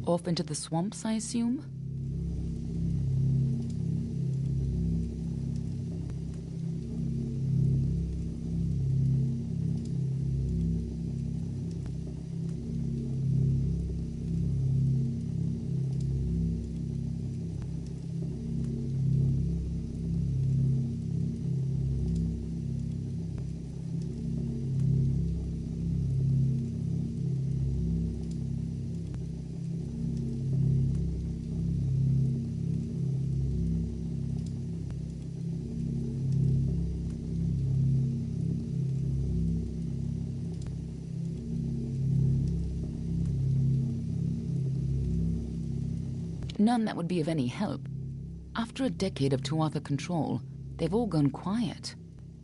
Off into the swamps, I assume? None that would be of any help. After a decade of Tuatha control, they've all gone quiet.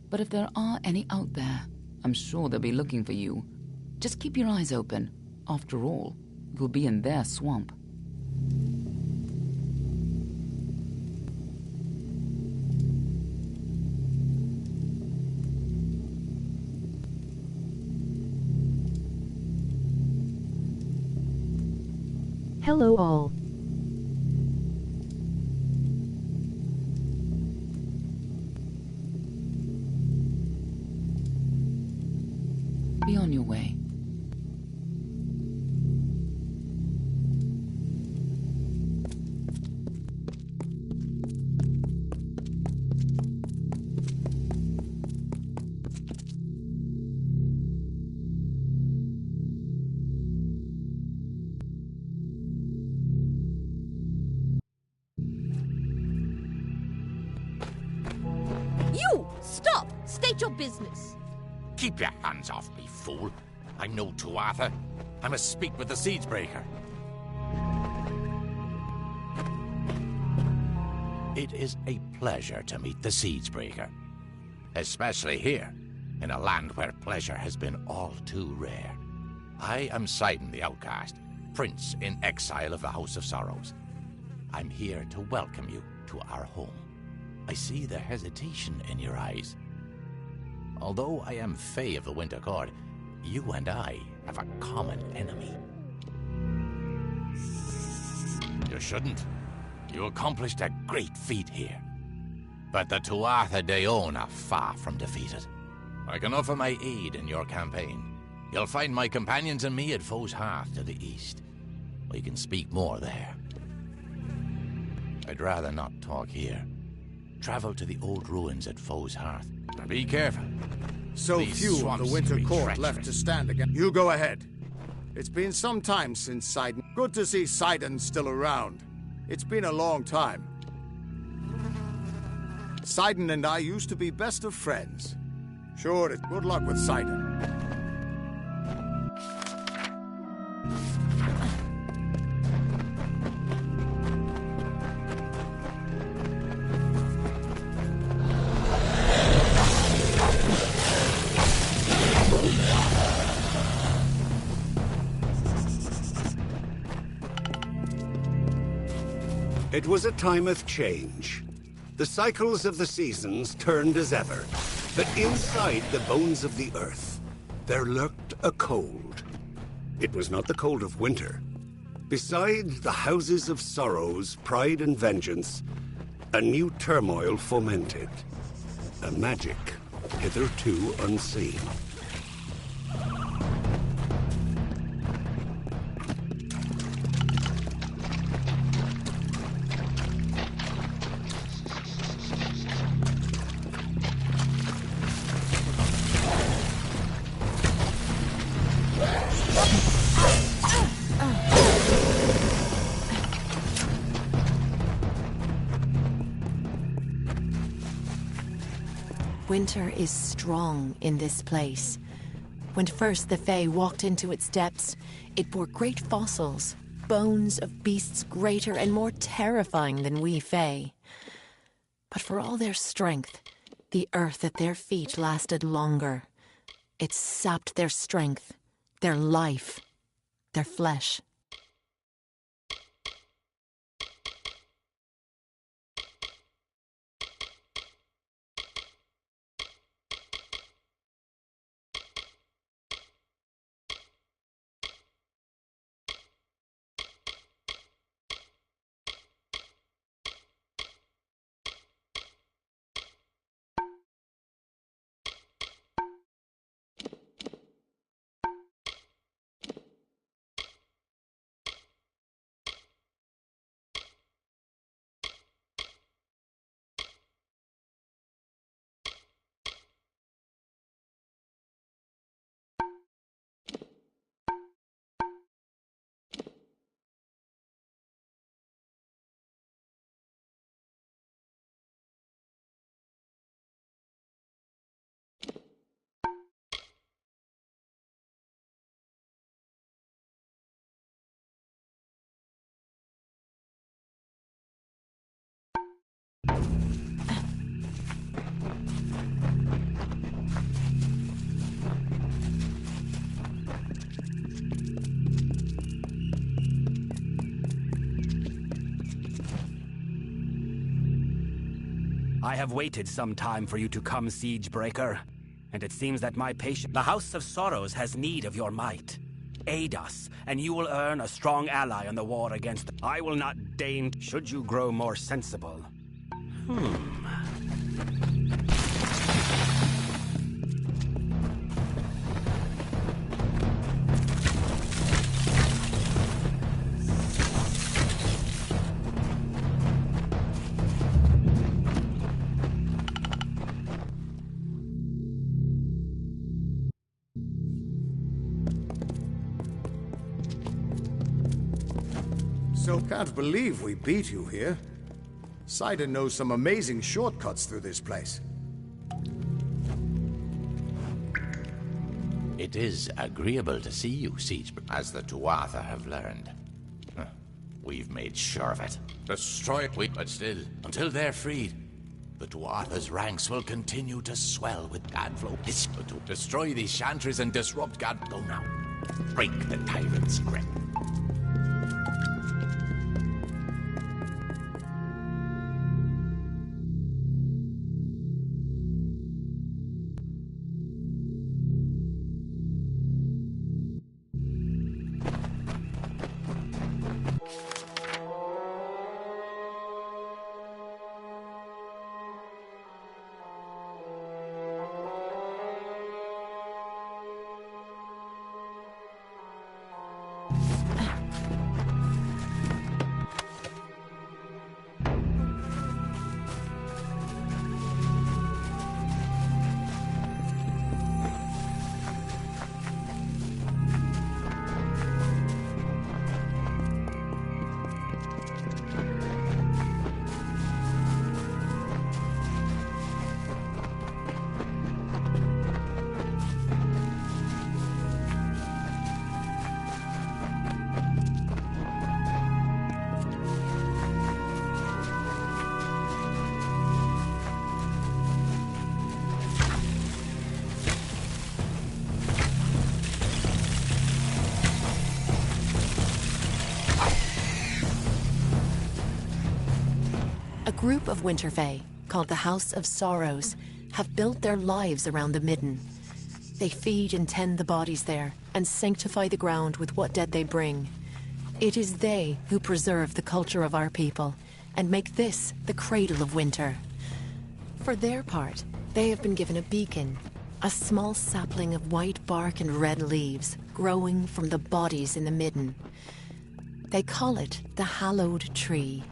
But if there are any out there, I'm sure they'll be looking for you. Just keep your eyes open. After all, you'll be in their swamp. Hello all. Be on your way. You! Stop! State your business. Keep your hands off me, fool. I'm no Tuatha. I must speak with the Siegebreaker. It is a pleasure to meet the Siegebreaker. Especially here, in a land where pleasure has been all too rare. I am Sidon the Outcast, Prince in exile of the House of Sorrows. I'm here to welcome you to our home. I see the hesitation in your eyes. Although I am Fae of the Winter Court, you and I have a common enemy. You shouldn't. You accomplished a great feat here. But the Tuatha Deon are far from defeated. I can offer my aid in your campaign. You'll find my companions and me at Foe's Hearth to the east. We can speak more there. I'd rather not talk here. Travel to the old ruins at Foe's Hearth. Now be careful. So These few of the Winter Court treacherous. left to stand again. You go ahead. It's been some time since Sidon. Good to see Sidon still around. It's been a long time. Sidon and I used to be best of friends. Sure, good luck with Sidon. It was a time of change. The cycles of the seasons turned as ever, but inside the bones of the earth, there lurked a cold. It was not the cold of winter. Beside the houses of sorrows, pride and vengeance, a new turmoil fomented. A magic hitherto unseen. Winter is strong in this place. When first the Fae walked into its depths, it bore great fossils, bones of beasts greater and more terrifying than we Fae. But for all their strength, the earth at their feet lasted longer. It sapped their strength, their life, their flesh. I have waited some time for you to come, Siegebreaker. And it seems that my patient... The House of Sorrows has need of your might. Aid us, and you will earn a strong ally in the war against... I will not deign... Should you grow more sensible. So can't believe we beat you here. Sidon knows some amazing shortcuts through this place. It is agreeable to see you, Siegebreaker, as the Tuatha have learned. We've made sure of it. Destroy it, but still, until they're freed, the Tuatha's ranks will continue to swell with Gadflow. To destroy these chantries and disrupt Go now. Break the tyrant's grip. A group of Winterfey, called the House of Sorrows, have built their lives around the Midden. They feed and tend the bodies there, and sanctify the ground with what dead they bring. It is they who preserve the culture of our people, and make this the cradle of winter. For their part, they have been given a beacon, a small sapling of white bark and red leaves, growing from the bodies in the Midden. They call it the Hallowed Tree.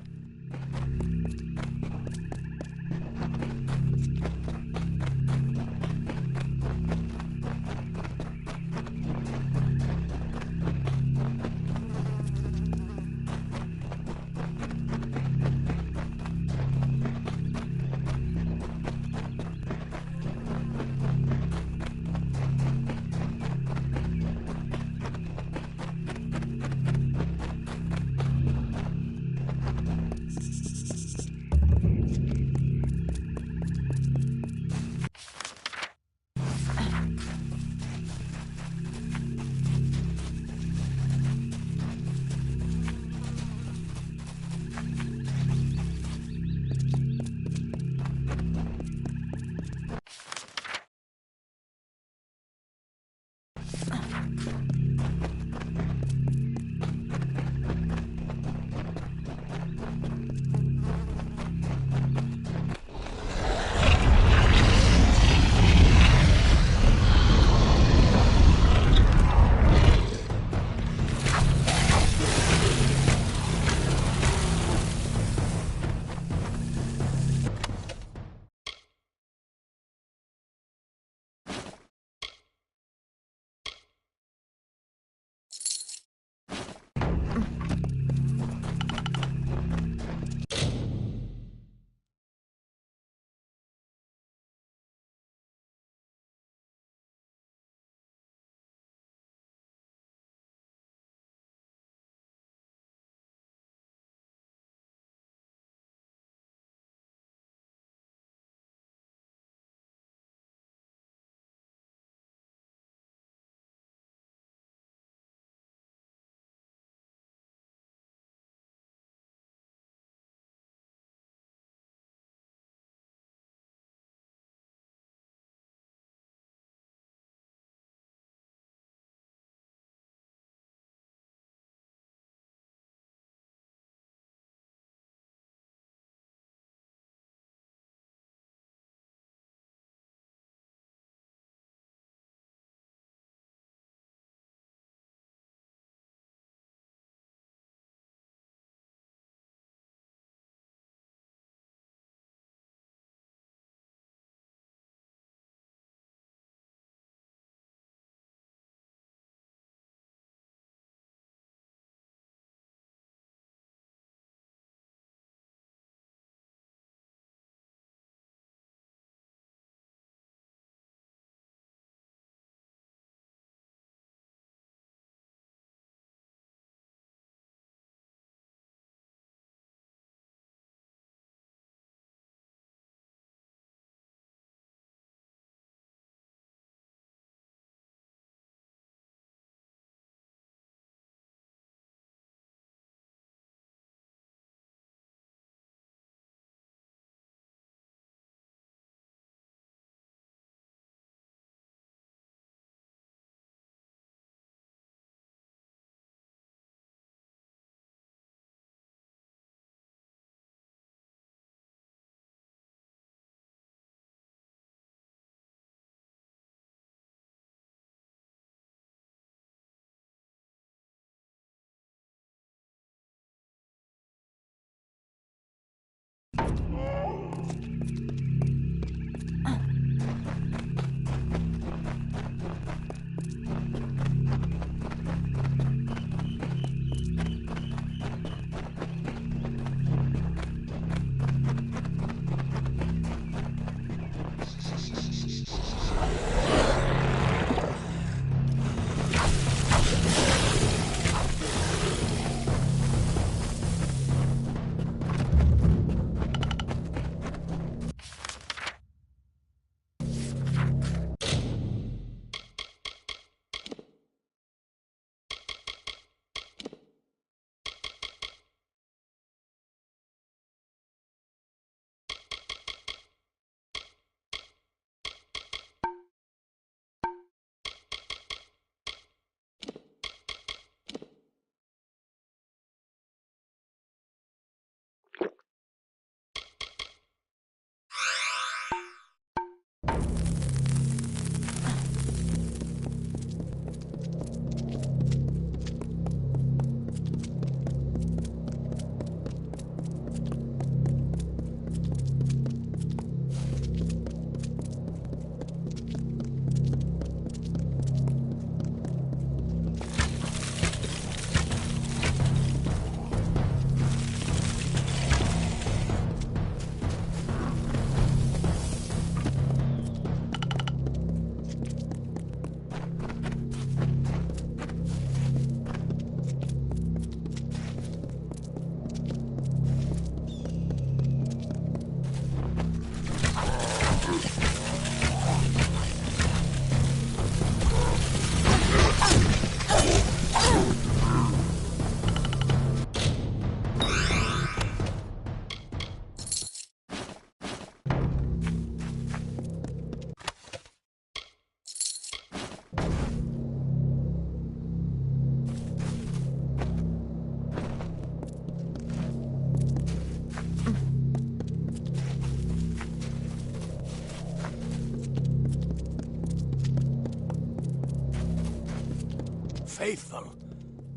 faithful.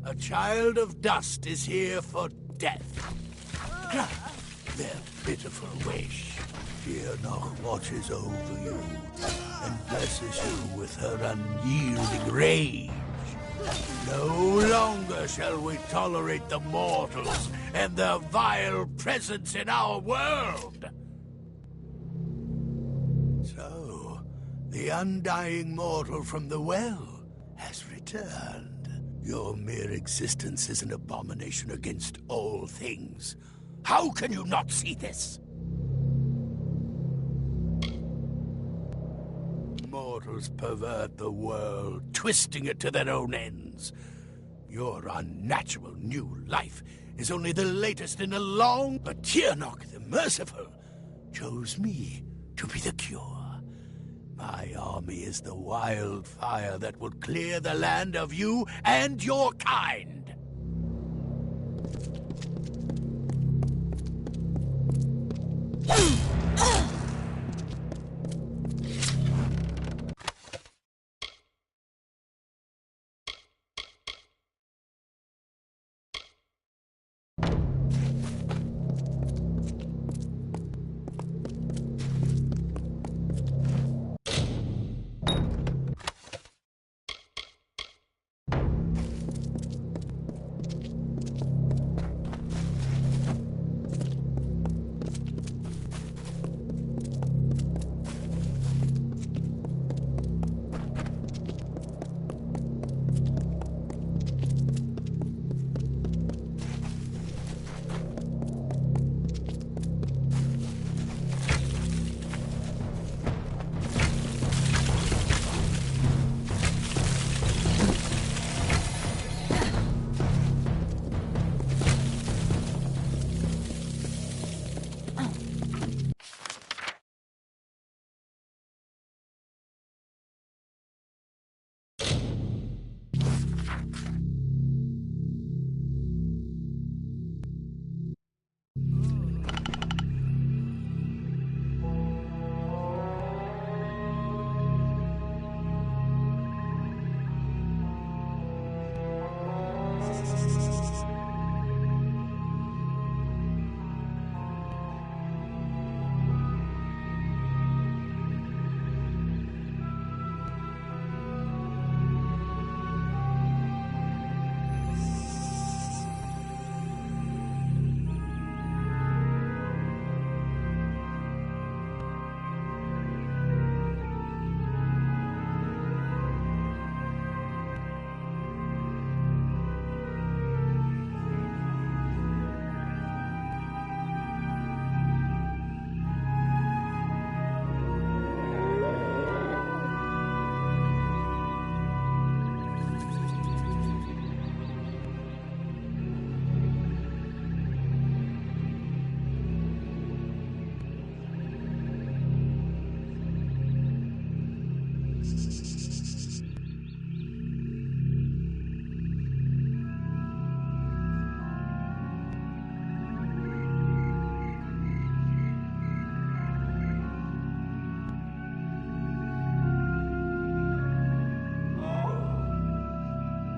A child of dust is here for death. Grant their pitiful wish. Fear not watches over you and blesses you with her unyielding rage. No longer shall we tolerate the mortals and their vile presence in our world. So, the undying mortal from the well has returned. Your mere existence is an abomination against all things. How can you not see this? Mortals pervert the world, twisting it to their own ends. Your unnatural new life is only the latest in a long... But Tiernok the Merciful chose me to be the cure. My army is the wildfire that will clear the land of you and your kind.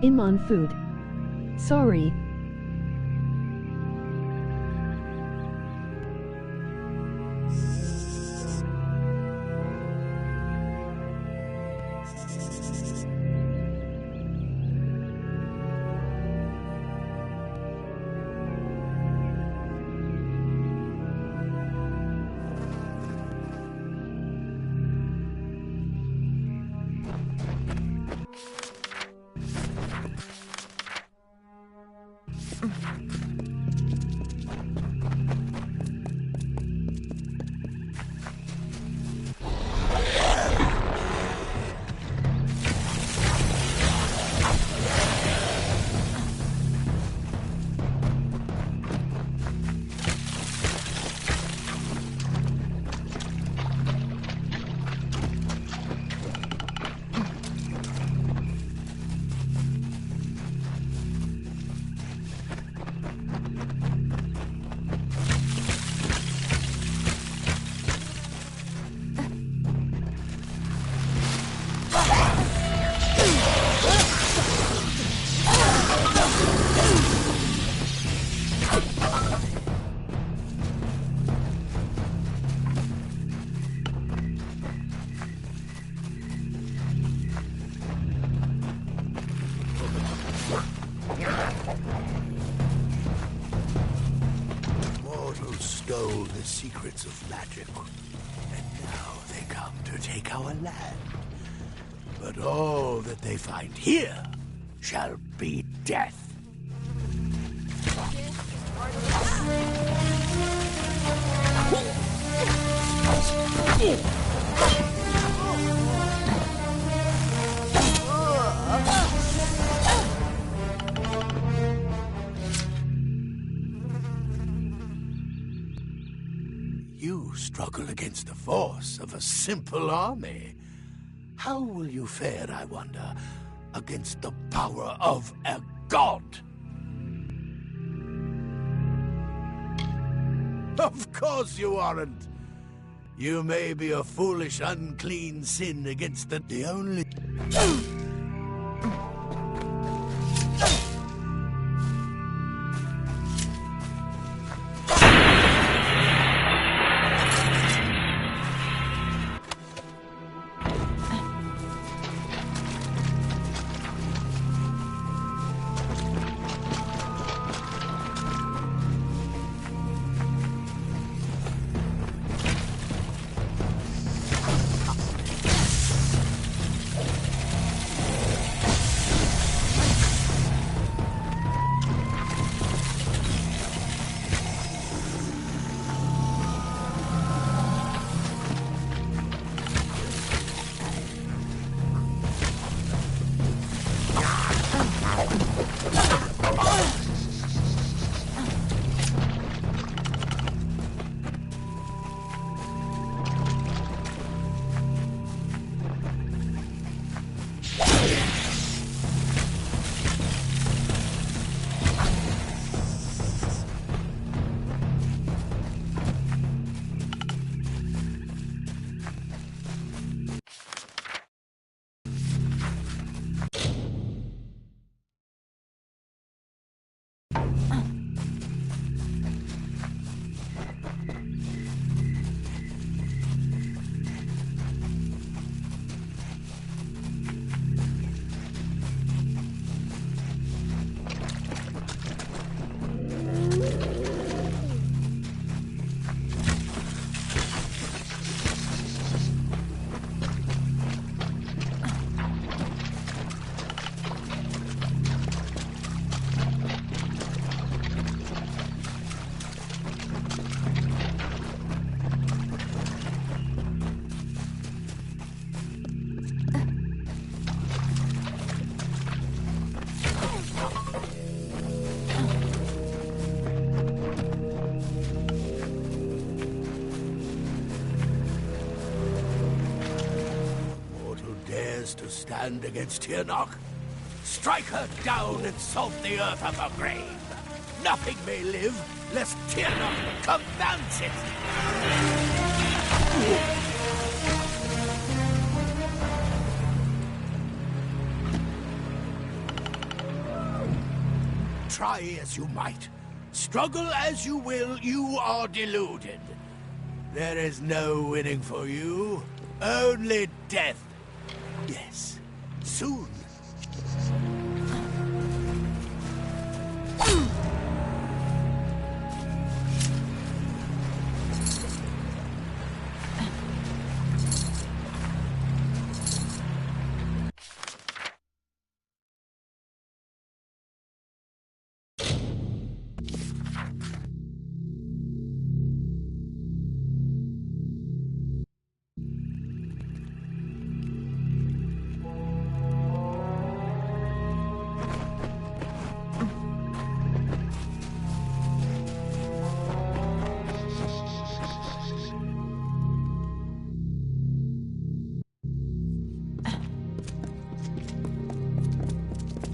Iman food. Sorry. stole the secrets of magic, and now they come to take our land. But all that they find here shall be death. You struggle against the force of a simple army. How will you fare, I wonder, against the power of a god? Of course you aren't. You may be a foolish, unclean sin against the only... To stand against Tirnoch, strike her down and salt the earth of her grave. Nothing may live, lest Tirnoch commands it. Try as you might, struggle as you will, you are deluded. There is no winning for you, only death. Yes, soon.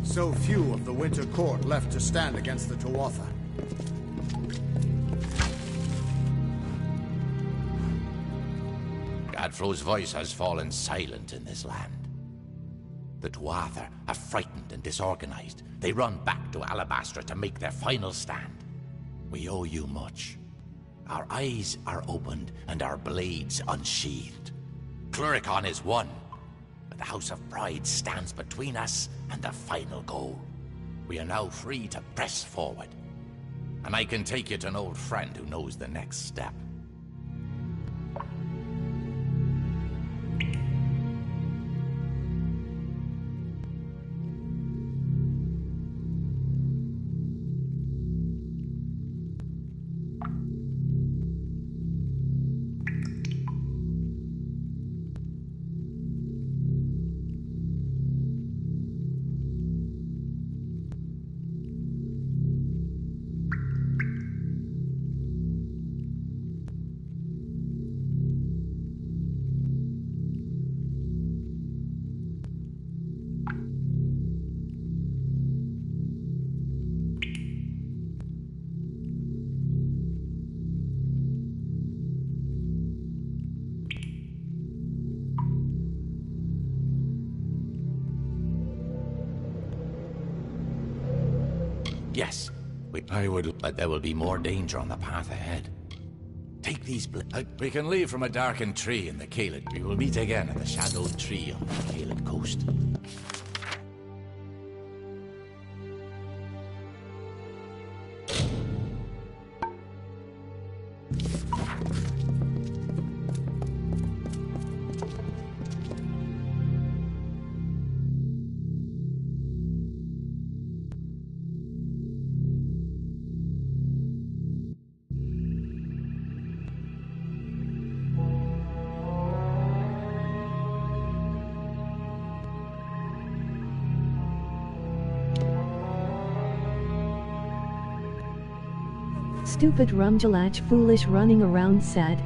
So few of the Winter Court left to stand against the Tuatha. Godfrey's voice has fallen silent in this land. The Tuatha are frightened and disorganized. They run back to Alabastra to make their final stand. We owe you much. Our eyes are opened and our blades unsheathed. Cluricon is won, but the House of Pride stands between us and the final goal. We are now free to press forward. and I can take you to an old friend who knows the next step. Yes, I would, but there will be more danger on the path ahead. Take these we can leave from a darkened tree in the Caelid. We will meet again at the shadowed tree on the Caelid coast. Stupid rumjalach, foolish running around sad.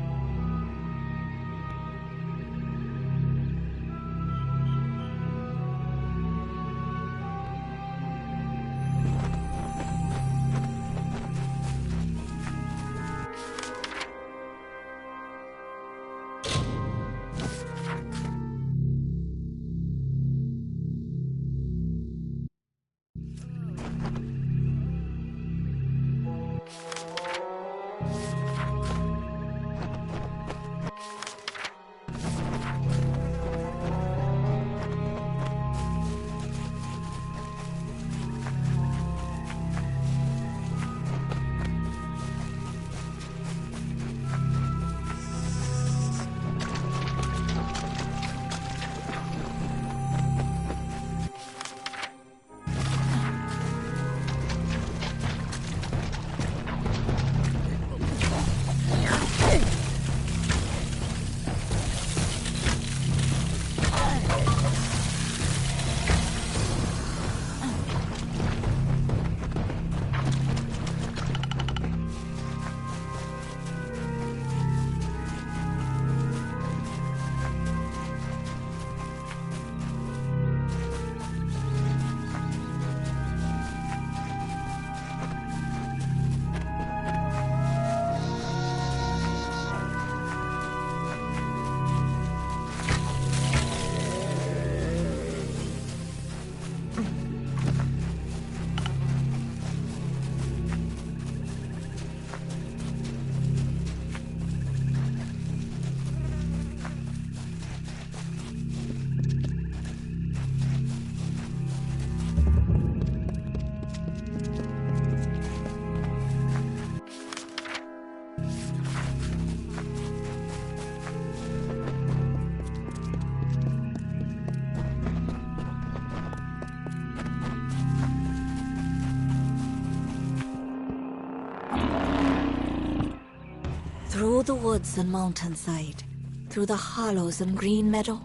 Through the woods and mountainside, through the hollows and green meadow,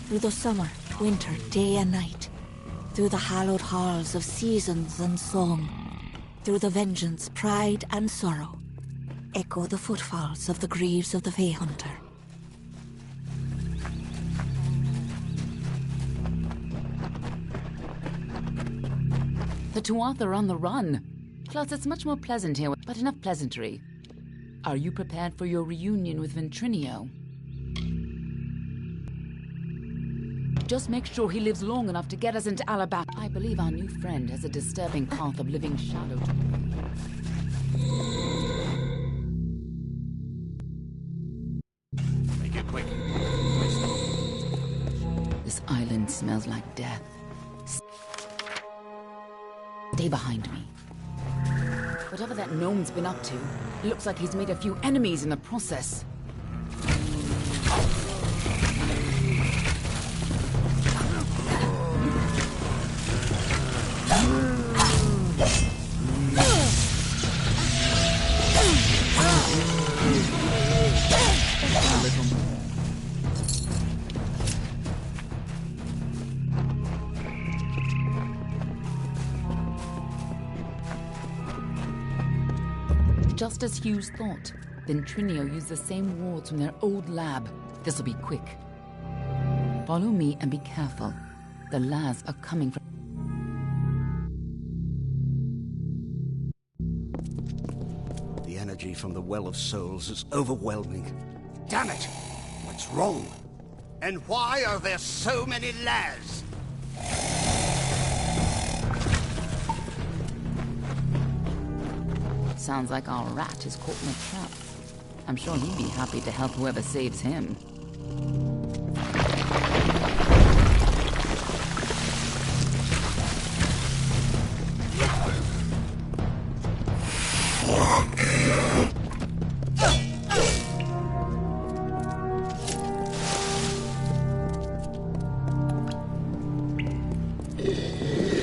through the summer, winter, day and night, through the hallowed halls of seasons and song, through the vengeance, pride and sorrow, echo the footfalls of the greaves of the Fey Hunter. The Tuatha are on the run. Plus, it's much more pleasant here, but enough pleasantry. Are you prepared for your reunion with Ventrinio? Just make sure he lives long enough to get us into Alabama. I believe our new friend has a disturbing path of living shadow. Make it quick. This island smells like death. Stay behind me. Whatever that gnome's been up to, it looks like he's made a few enemies in the process. Just as Hughes thought, then Trinio used the same wards from their old lab. This'll be quick. Follow me and be careful. The lads are coming from... The energy from the Well of Souls is overwhelming. Damn it! What's wrong? And why are there so many lads? Sounds like our rat is caught in a trap. I'm sure he'd be happy to help whoever saves him.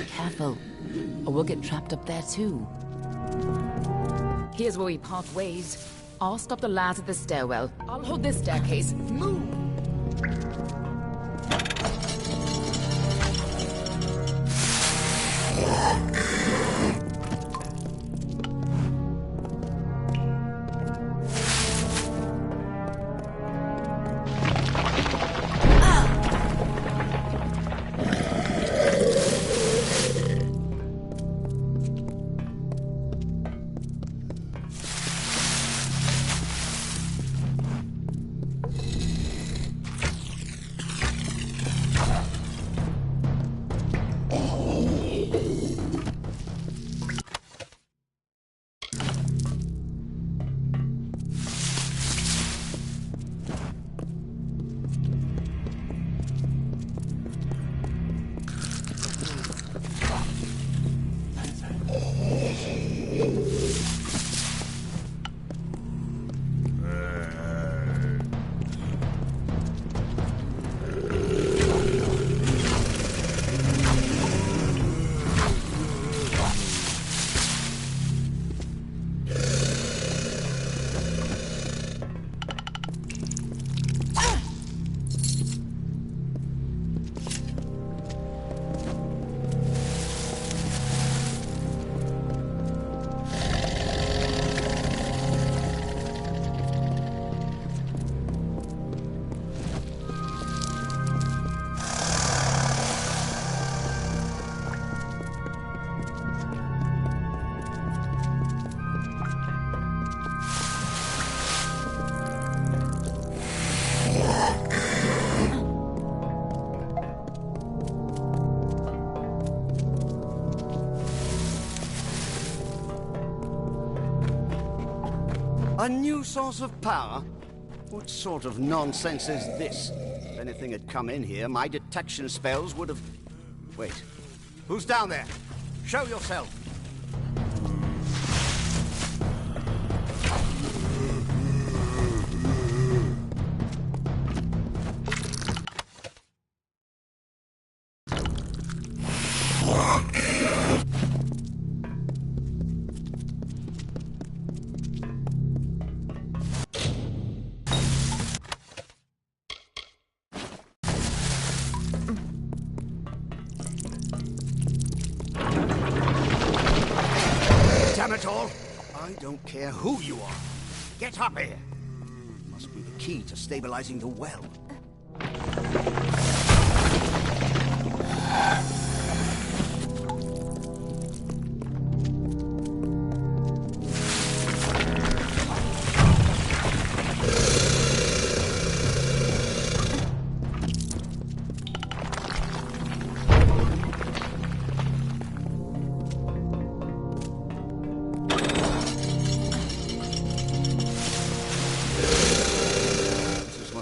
Careful, or we'll get trapped up there too. Here's where we part ways. I'll stop the lads at the stairwell. I'll hold this staircase. Move! A new source of power? What sort of nonsense is this? If anything had come in here, my detection spells would have... Wait. Who's down there? Show yourself! Damn it all! I don't care who you are. Get up here! Must be the key to stabilizing the well.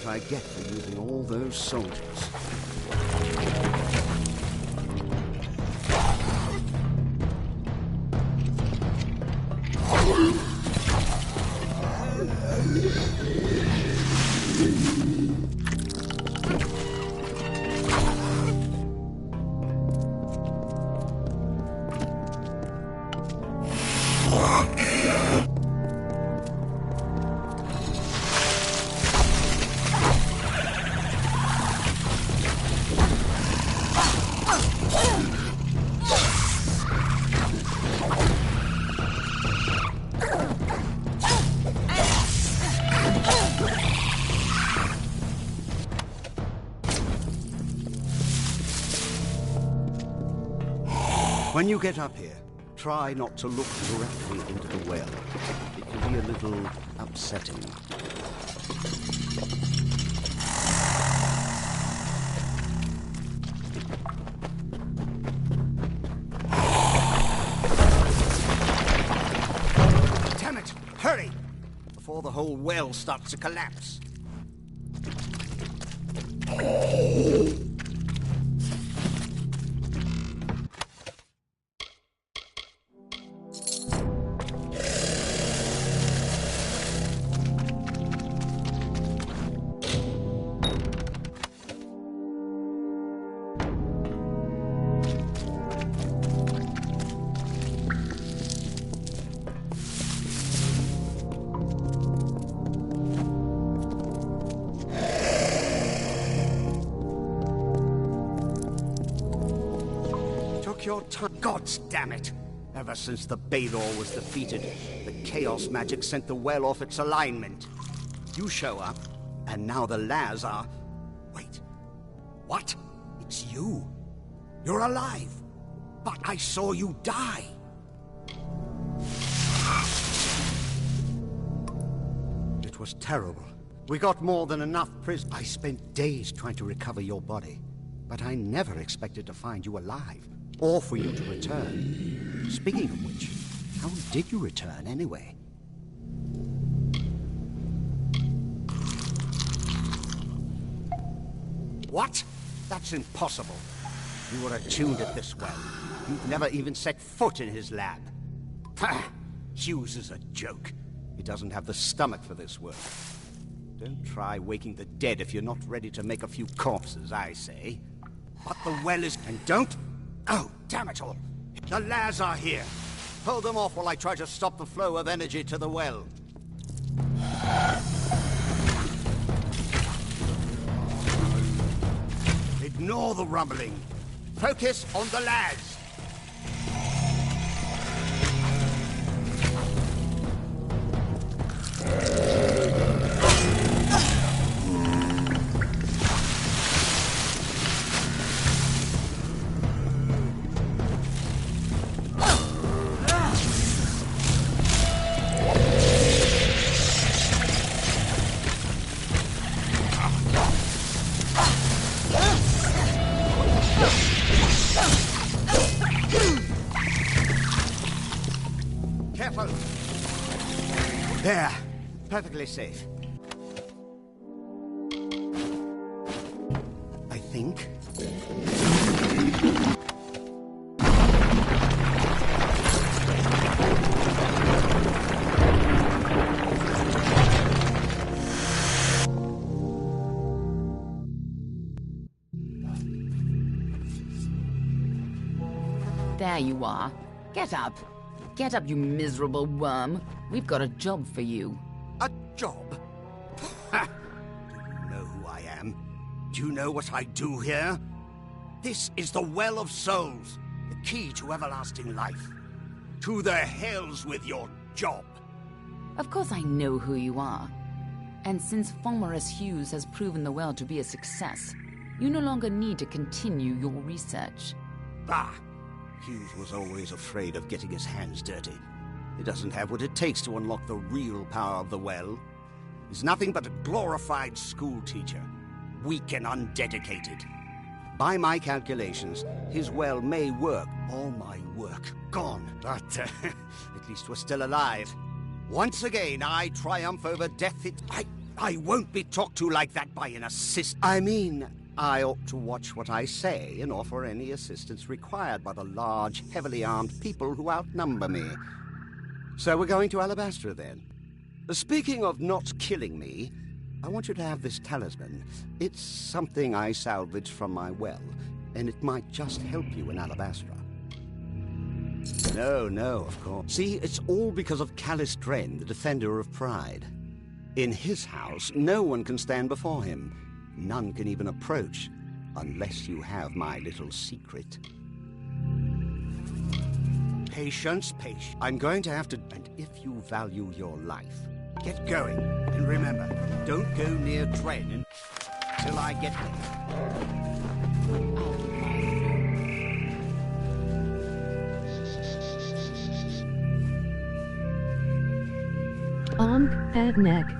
I get for using all those soldiers. When you get up here, try not to look directly into the well. It can be a little upsetting. Damn it! Hurry! Before the whole well starts to collapse. Your time. God damn it! Ever since the Balor was defeated, the Chaos magic sent the well off its alignment. You show up, and now the Laz are... Wait. What? It's you. You're alive. But I saw you die. It was terrible. We got more than enough prisoners. I spent days trying to recover your body, but I never expected to find you alive. Or for you to return. Speaking of which, how did you return anyway? What? That's impossible. You were attuned at this well. You've never even set foot in his lab. Ha! Hughes is a joke. He doesn't have the stomach for this work. Don't try waking the dead if you're not ready to make a few corpses, I say. But the well is... And don't... Oh, damn it all! The Laz are here! Hold them off while I try to stop the flow of energy to the well. Ignore the rumbling. Focus on the Laz! There. Perfectly safe. I think. There you are. Get up. Get up, you miserable worm. We've got a job for you. A job? Ha! Do you know who I am? Do you know what I do here? This is the Well of Souls, the key to everlasting life. To the hells with your job. Of course I know who you are. And since Fulmerus Hughes has proven the well to be a success, you no longer need to continue your research. Bah! Hughes was always afraid of getting his hands dirty. He doesn't have what it takes to unlock the real power of the well. He's nothing but a glorified school teacher, weak and undedicated. By my calculations, his well may work. All my work gone. But at least we're still alive. Once again, I triumph over death. I won't be talked to like that by an assistant. I mean, I ought to watch what I say and offer any assistance required by the large, heavily armed people who outnumber me. So we're going to Alabastra, then. Speaking of not killing me, I want you to have this talisman. It's something I salvaged from my well, and it might just help you in Alabastra. No, of course. See, it's all because of Callous Dren, the defender of pride. In his house, no one can stand before him. None can even approach, unless you have my little secret. Patience. I'm going to have to... And if you value your life, get going. And remember, don't go near Dren until I get there. At neck.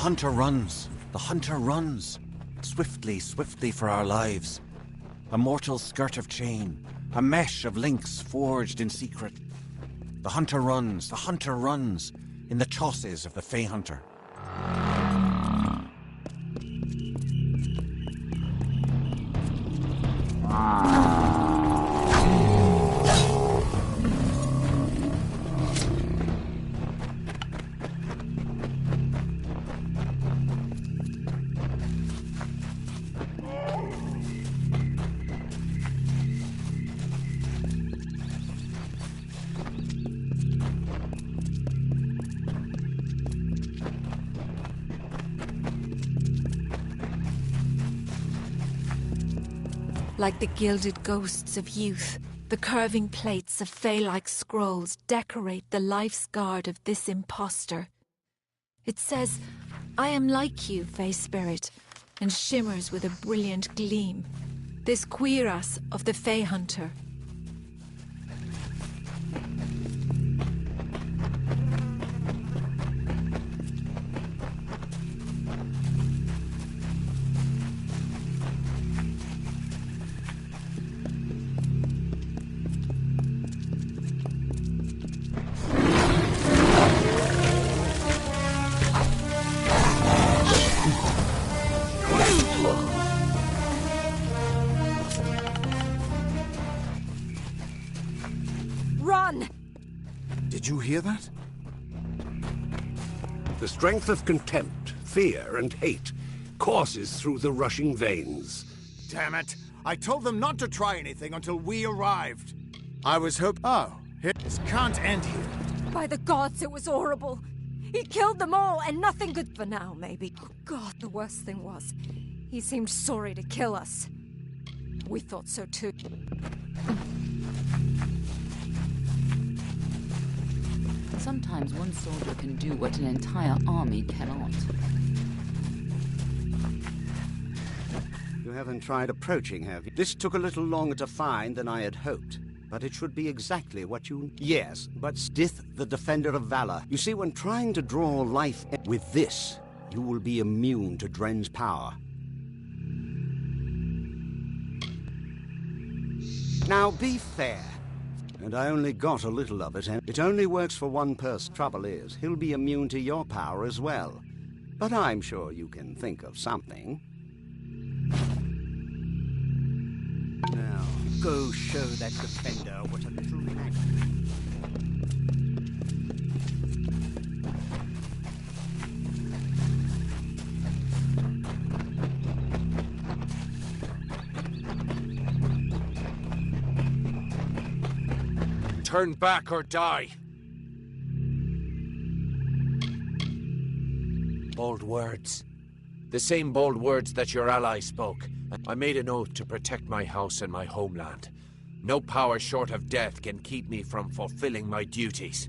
hunter runs. The hunter runs. Swiftly, swiftly for our lives. A mortal skirt of chain. A mesh of links forged in secret. The hunter runs. The hunter runs. In the chausses of the Fey Hunter. Like the gilded ghosts of youth, the curving plates of fey-like scrolls decorate the life's guard of this impostor. It says, "I am like you, fey spirit," and shimmers with a brilliant gleam. This cuirass of the fey hunter. Run! Did you hear that? The strength of contempt, fear, and hate courses through the rushing veins. Damn it! I told them not to try anything until we arrived. I was Oh, this can't end here. By the gods, it was horrible. He killed them all, and nothing good for now, maybe. Oh, God, the worst thing was, he seemed sorry to kill us. We thought so too. Sometimes one soldier can do what an entire army cannot. You haven't tried approaching, have you? This took a little longer to find than I had hoped. But it should be exactly what you... Yes, but Stith, the Defender of Valor. You see, when trying to draw life with this, you will be immune to Dren's power. Now, be fair. And I only got a little of it, and it only works for one person. Trouble is, he'll be immune to your power as well. But I'm sure you can think of something. Now, go show that defender what a little magic... Turn back or die. Bold words. The same bold words that your ally spoke. I made an oath to protect my house and my homeland. No power short of death can keep me from fulfilling my duties.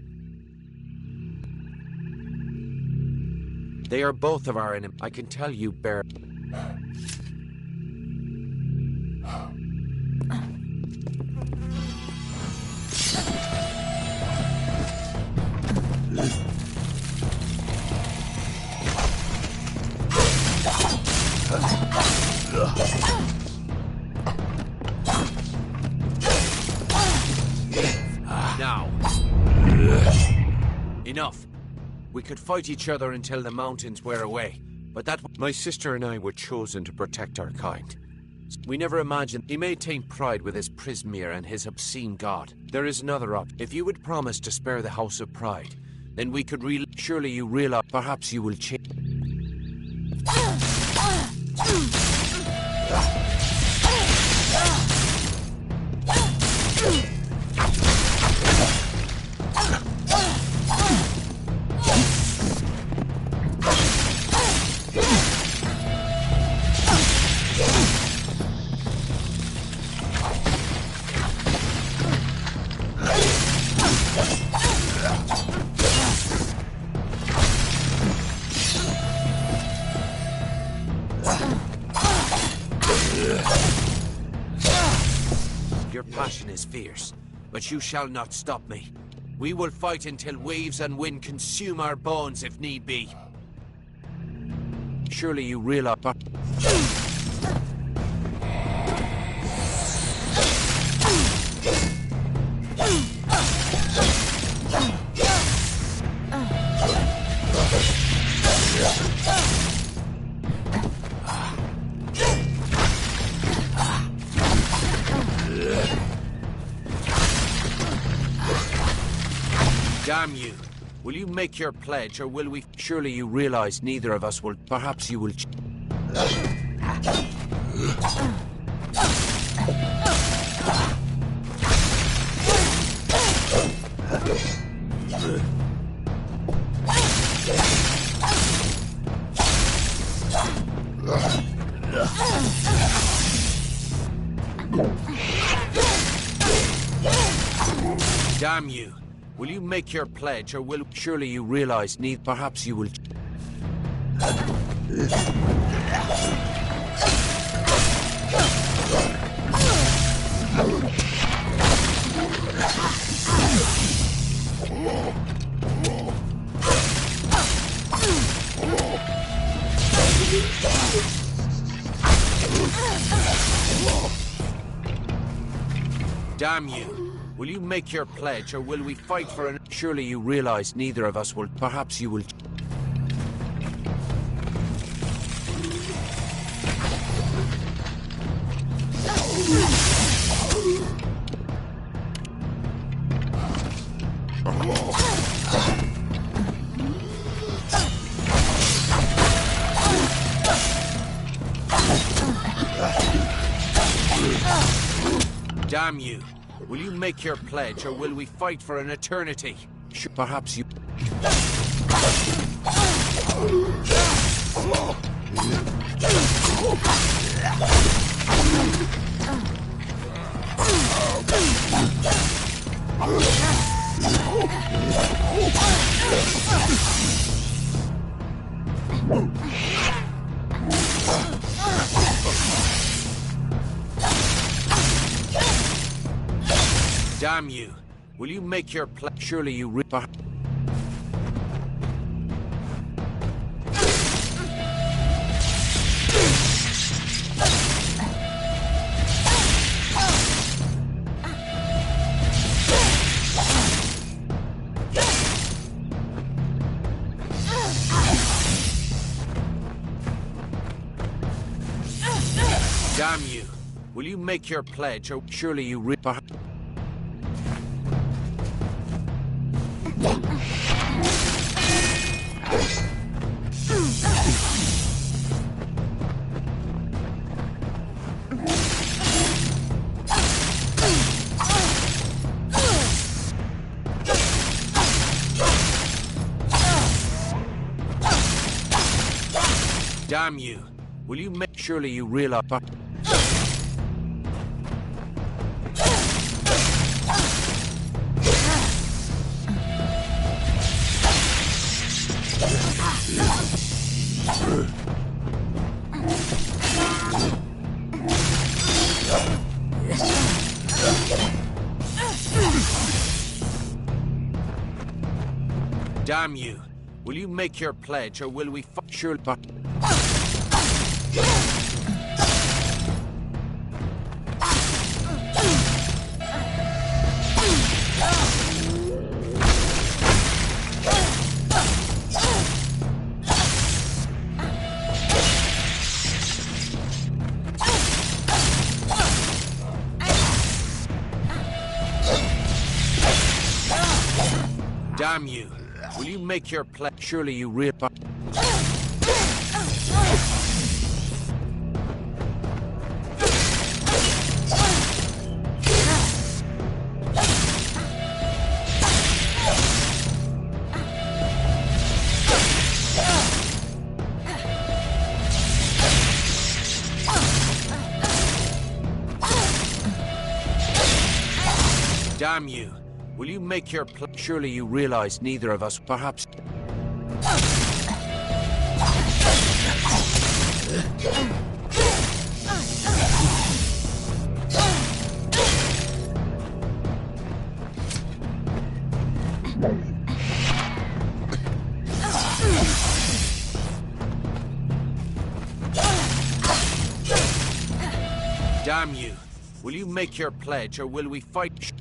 They are both of our enemies. I can tell you, Bear. Now. Enough. We could fight each other until the mountains wear away, but that... My sister and I were chosen to protect our kind. We never imagined he may taint pride with his Prismere and his obscene god. There is another option. If you would promise to spare the House of Pride, then we could surely you realize perhaps you will change. Your passion is fierce, but you shall not stop me. We will fight until waves and wind consume our bones if need be. Surely you realize... Damn you. Will you make your pledge, or will we... Surely you realize neither of us will... Perhaps you will... Damn you. Will you make your pledge, or will... Surely you realize neither... Perhaps you will... Damn you. Will you make your pledge, or will we fight for an... Surely you realize neither of us will... Perhaps you will... Damn you. Will you make your pledge, or will we fight for an eternity? Perhaps you... Damn you. Will you make your pledge? Surely you... Damn you. Will you make your pledge, or surely you... Damn you. Will you make... Surely you realize... Damn you. Will you make your pledge, or will we... Surely... Damn you. Will you make your pledge? Surely you realize... Damn you. Will you make your pledge? Surely you realize neither of us... Perhaps... Damn you. Will you make your pledge, or will we fight?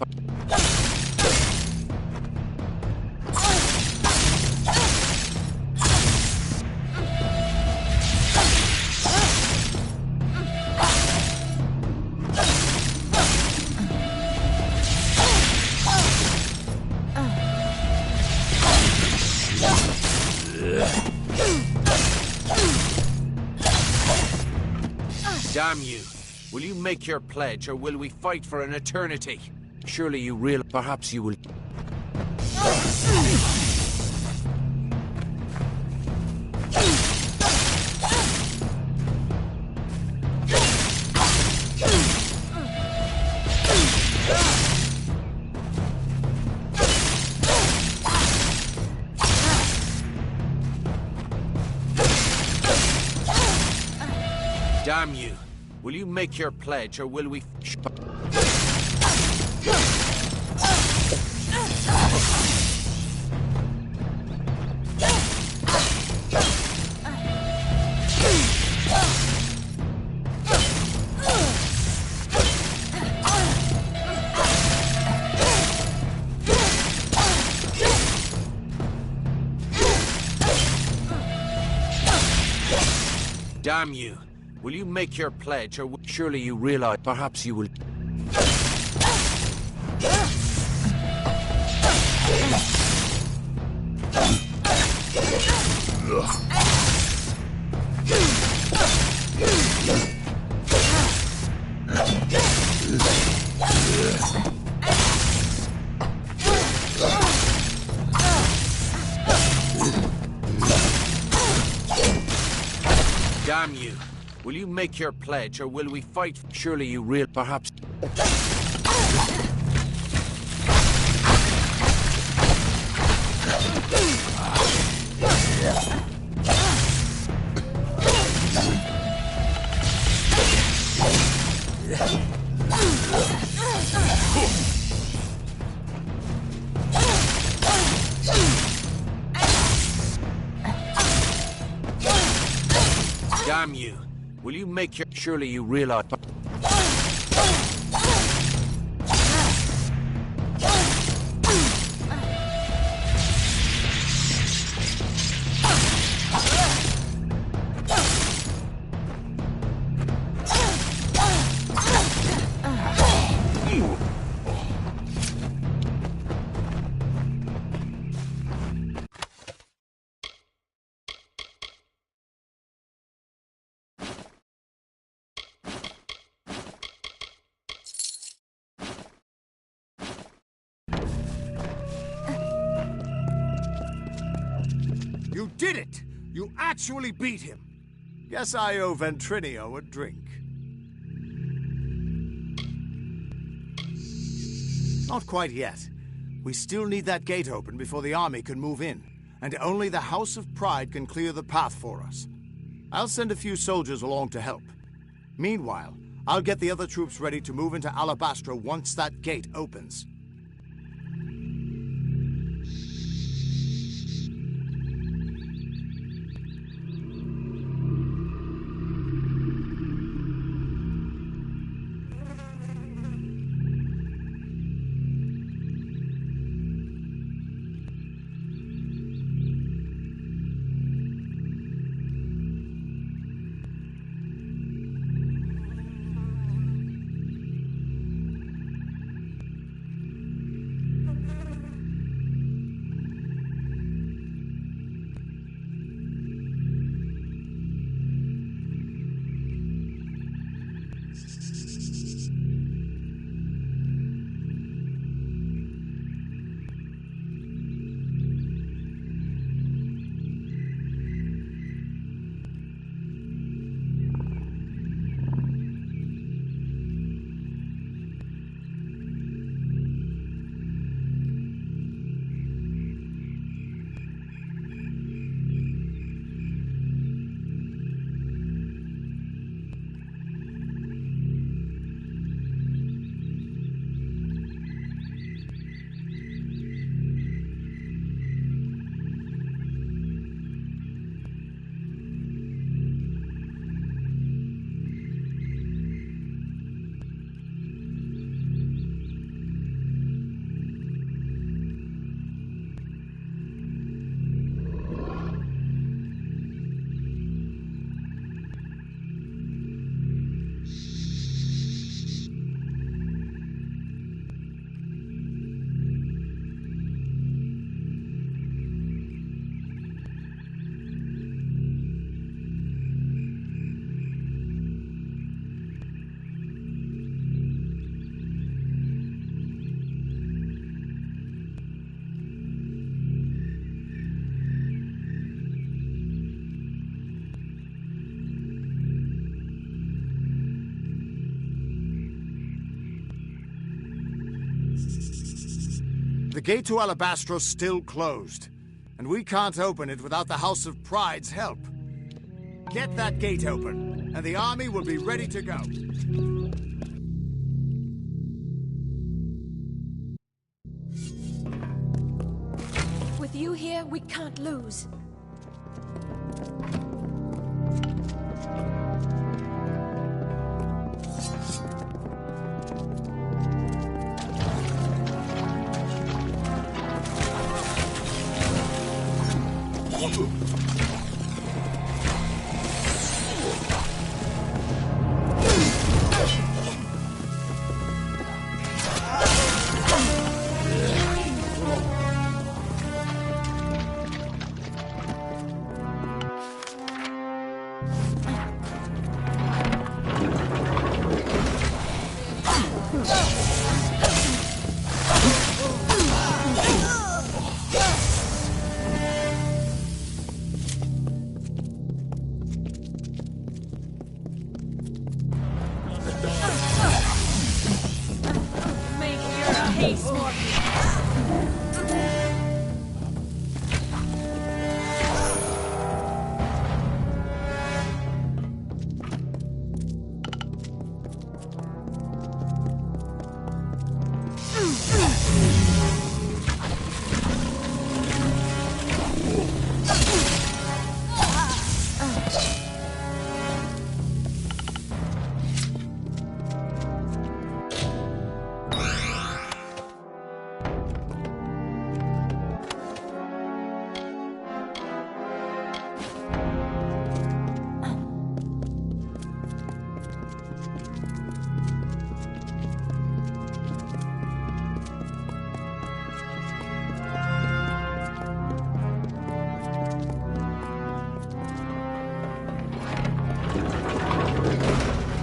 Damn you. Will you make your pledge, or will we fight for an eternity? Surely you realize... Perhaps you will... Damn you. Will you make your pledge, or will we... Damn you. Will you make your pledge, or surely you realize perhaps you will... Damn you. Will you make your pledge, or will we fight? Surely you real... perhaps... Damn you. Will you make your... Surely you realize... You did it! You actually beat him! Guess I owe Ventrinio a drink. Not quite yet. We still need that gate open before the army can move in, and only the House of Pride can clear the path for us. I'll send a few soldiers along to help. Meanwhile, I'll get the other troops ready to move into Alabastra once that gate opens. The gate to Alabastro's still closed, and we can't open it without the House of Pride's help. Get that gate open. and the army will be ready to go. With you here, we can't lose.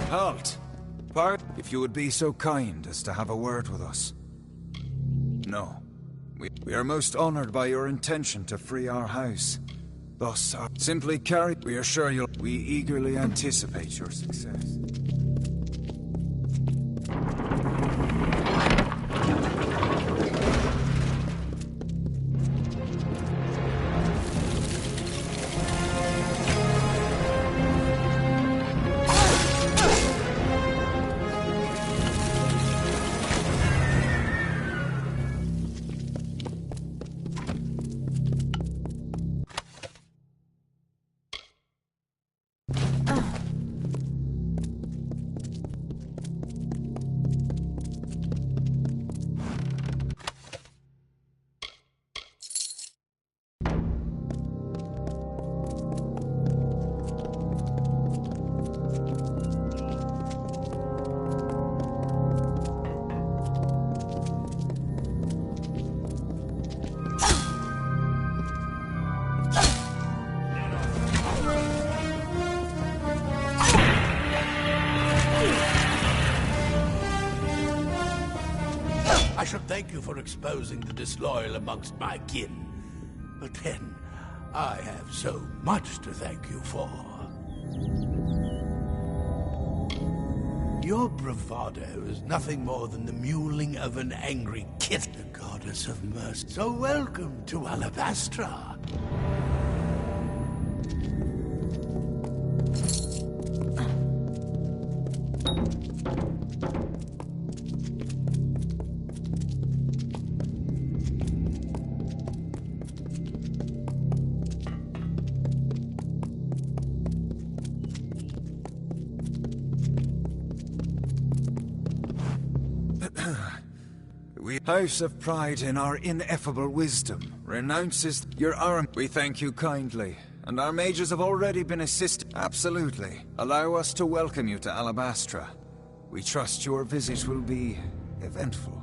Halt! If you would be so kind as to have a word with us. No. We are most honored by your intention to free our house. Thus, simply carry. We are sure you'll. We eagerly anticipate your success. I should thank you for exposing the disloyal amongst my kin. But then, I have so much to thank you for. Your bravado is nothing more than the mewling of an angry kitten, the goddess of mercy. So welcome to Alabastra. House of Pride in our ineffable wisdom renounces your arm. We thank you kindly, and our mages have already been assisted. Absolutely. Allow us to welcome you to Alabastra. We trust your visit will be eventful.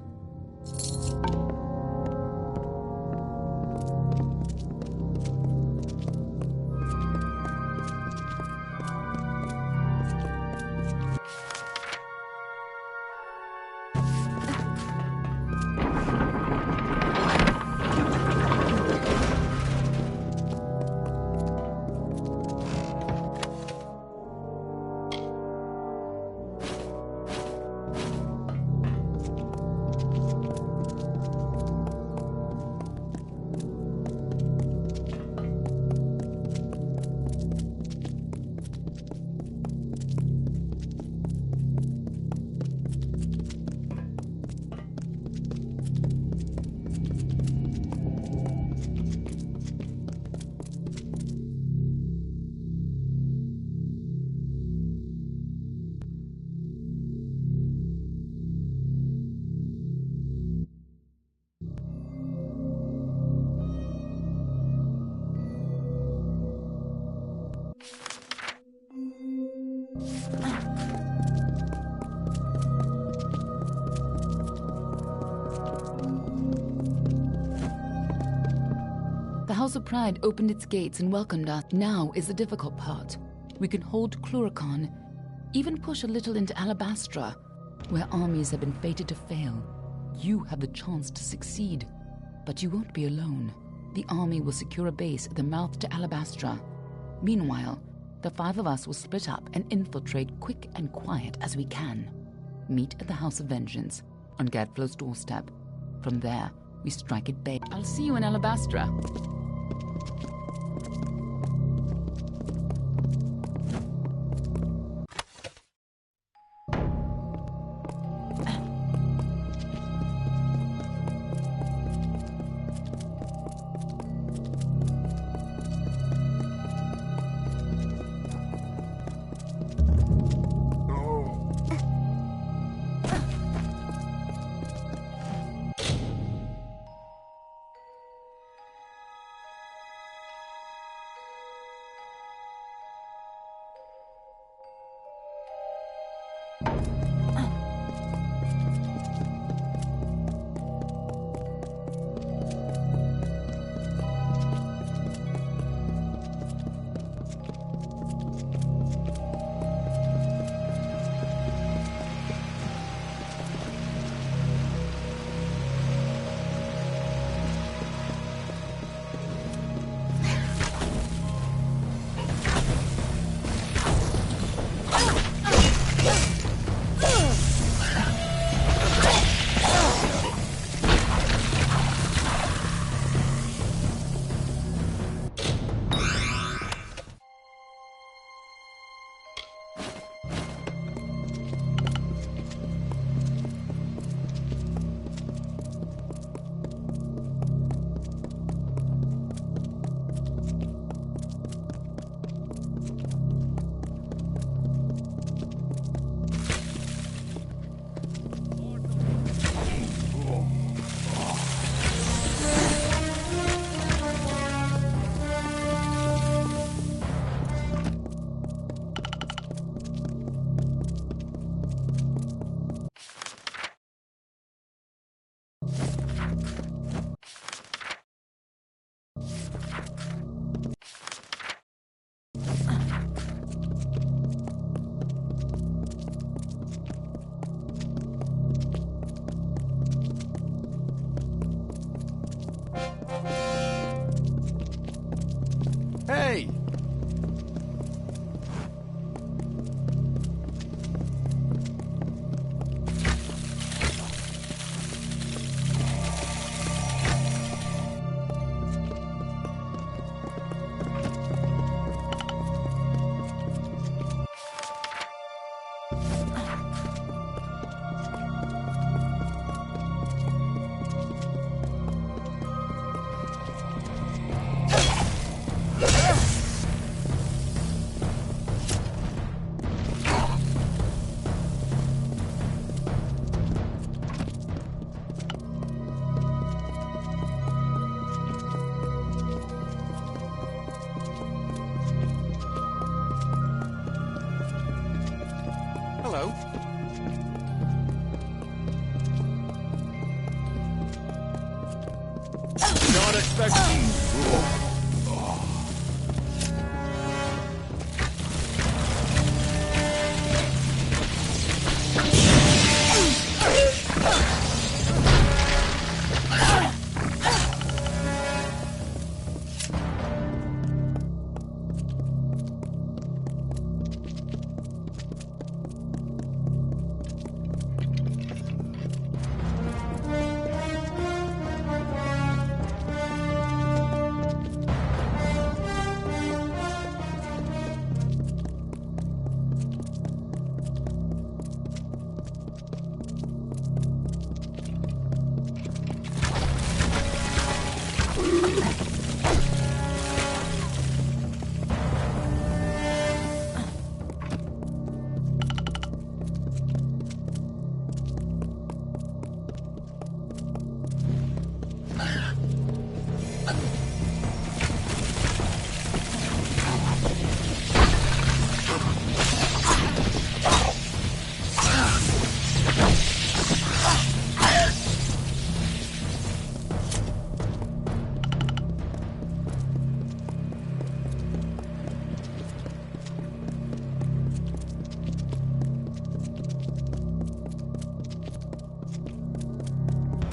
The House of Pride opened its gates and welcomed us. Now is the difficult part. We can hold Cluricon, even push a little into Alabastra, where armies have been fated to fail. You have the chance to succeed, but you won't be alone. The army will secure a base at the mouth to Alabastra. Meanwhile, the 5 of us will split up and infiltrate quick and quiet as we can. Meet at the House of Vengeance, on Gadflow's doorstep. From there, we strike it bait. I'll see you in Alabastra. Hey! Hello. Not expecting.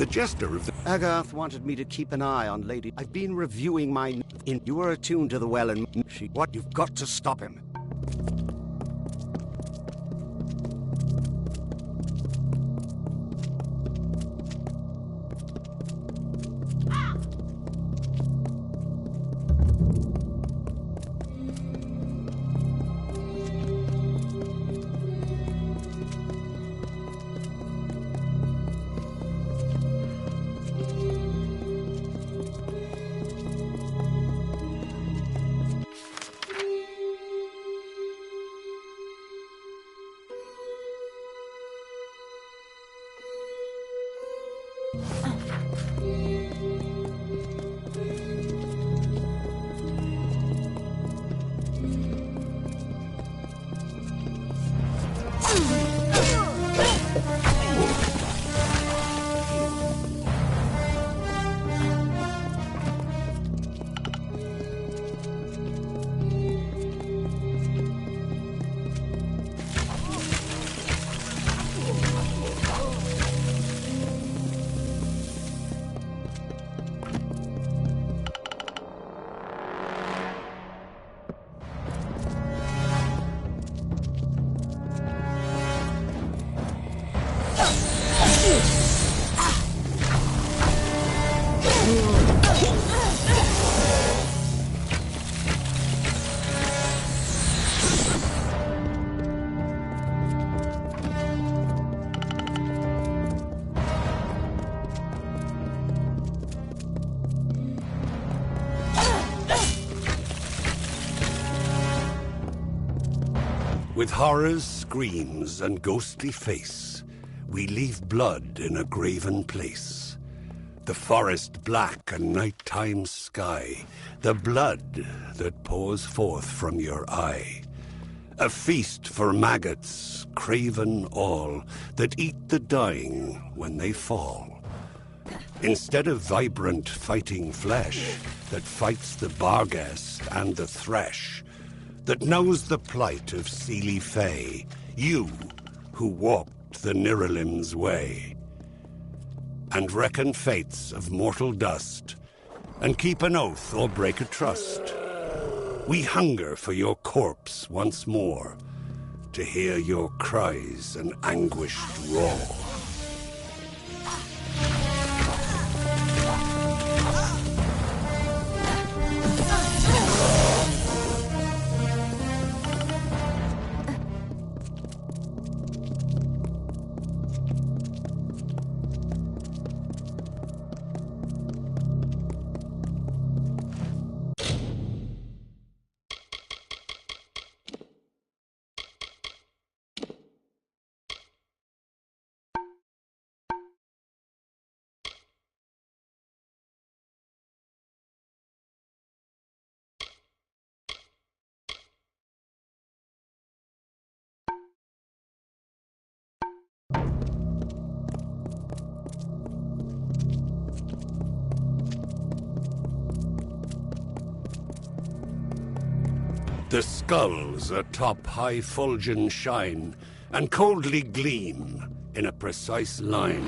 The jester of the... Agarth wanted me to keep an eye on Lady... I've been reviewing my... You are attuned to the well and... What? You've got to stop him. With horrors, screams, and ghostly face, we leave blood in a graven place. The forest black and nighttime sky, the blood that pours forth from your eye. A feast for maggots, craven all, that eat the dying when they fall. Instead of vibrant fighting flesh that fights the barghest and the thresh, that knows the plight of Seelie Fae, you who walked the Niralim's way, and reckon fates of mortal dust, and keep an oath or break a trust. We hunger for your corpse once more, to hear your cries and anguished roar. The skulls atop high fulgen shine, and coldly gleam in a precise line.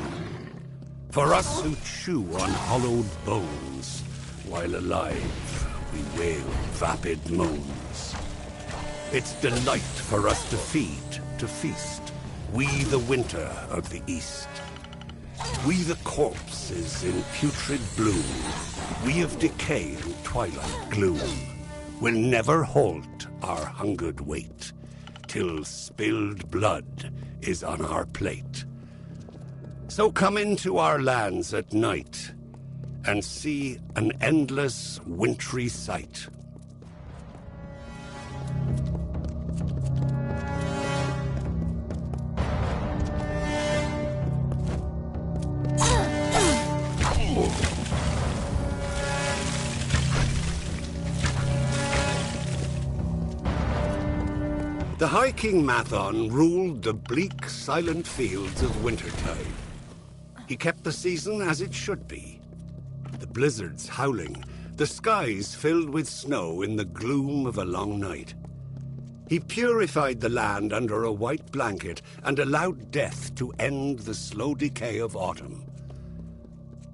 For us who chew on hollowed bones, while alive we wail vapid moans. It's delight for us to feed, to feast, we the winter of the east. We the corpses in putrid bloom, we of decay and twilight gloom, will never halt our hungered wait, till spilled blood is on our plate. So come into our lands at night, and see an endless wintry sight. The High King Mathon ruled the bleak, silent fields of Wintertide. He kept the season as it should be. The blizzards howling, the skies filled with snow in the gloom of a long night. He purified the land under a white blanket and allowed death to end the slow decay of autumn.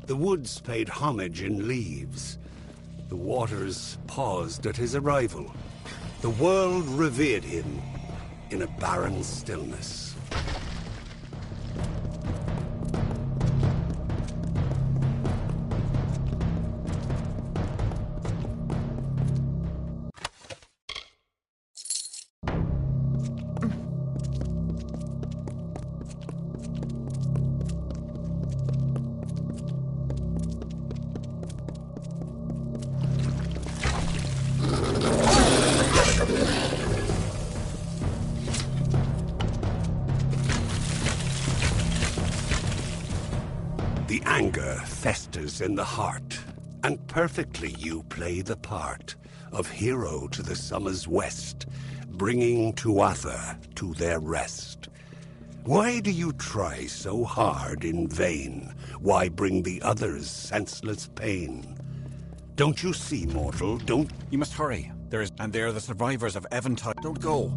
The woods paid homage in leaves. The waters paused at his arrival. The world revered him in a barren stillness. The anger festers in the heart, and perfectly you play the part of hero to the summer's west, bringing Tuatha to their rest. Why do you try so hard in vain? Why bring the others senseless pain? Don't you see, mortal? Don't... You must hurry. And they're the survivors of Eventide. Don't go.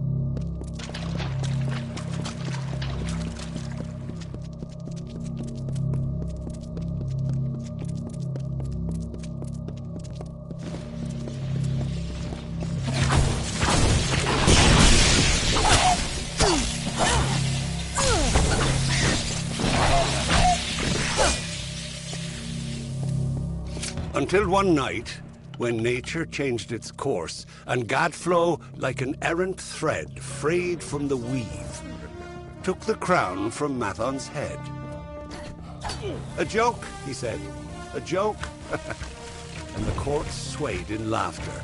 Until one night, when nature changed its course, and Gadflow, like an errant thread frayed from the weave, took the crown from Mathon's head. A joke, he said. A joke. And the court swayed in laughter.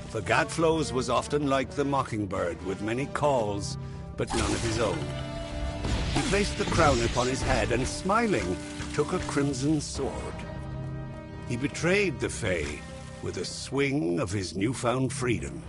For Gadflow's was often like the mockingbird, with many calls, but none of his own. He placed the crown upon his head, and smiling, took a crimson sword. He betrayed the Fae with a swing of his newfound freedom.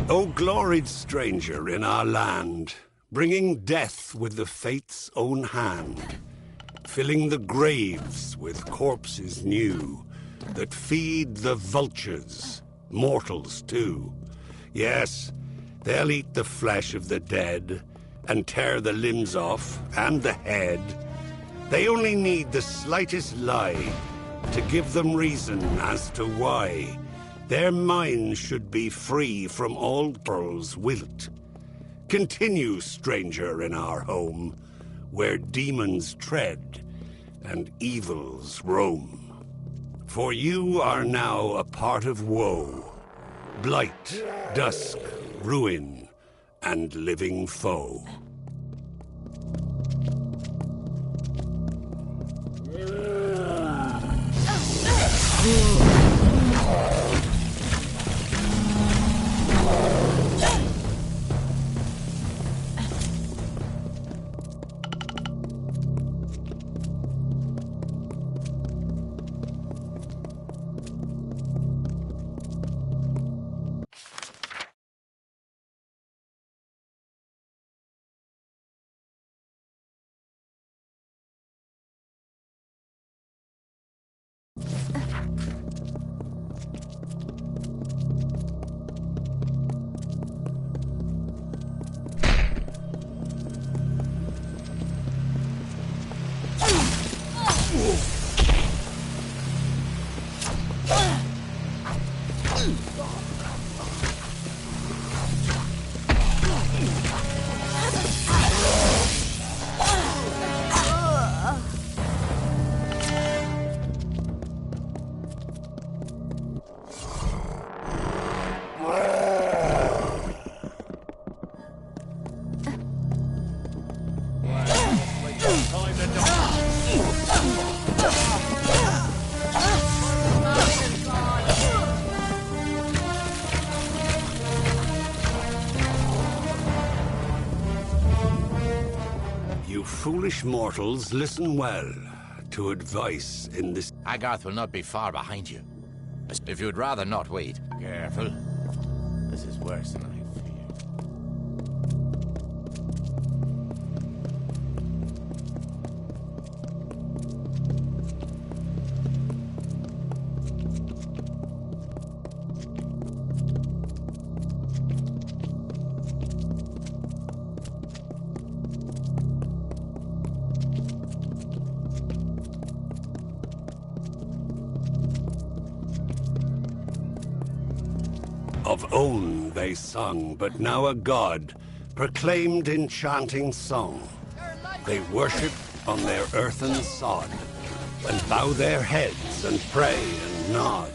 O gloried stranger in our land, bringing death with the fate's own hand, filling the graves with corpses new, that feed the vultures, mortals too. Yes, they'll eat the flesh of the dead, and tear the limbs off, and the head. They only need the slightest lie to give them reason as to why their minds should be free from all pearls wilt. Continue, stranger, in our home, where demons tread and evils roam. For you are now a part of woe, blight, dusk, ruin, and living foe. foolish mortals, listen well to advice in this. Agarth will not be far behind you. If you'd rather not wait, careful. This is worse than I feared. Of own they sung, but now a god proclaimed enchanting song. They worship on their earthen sod, and bow their heads and pray and nod.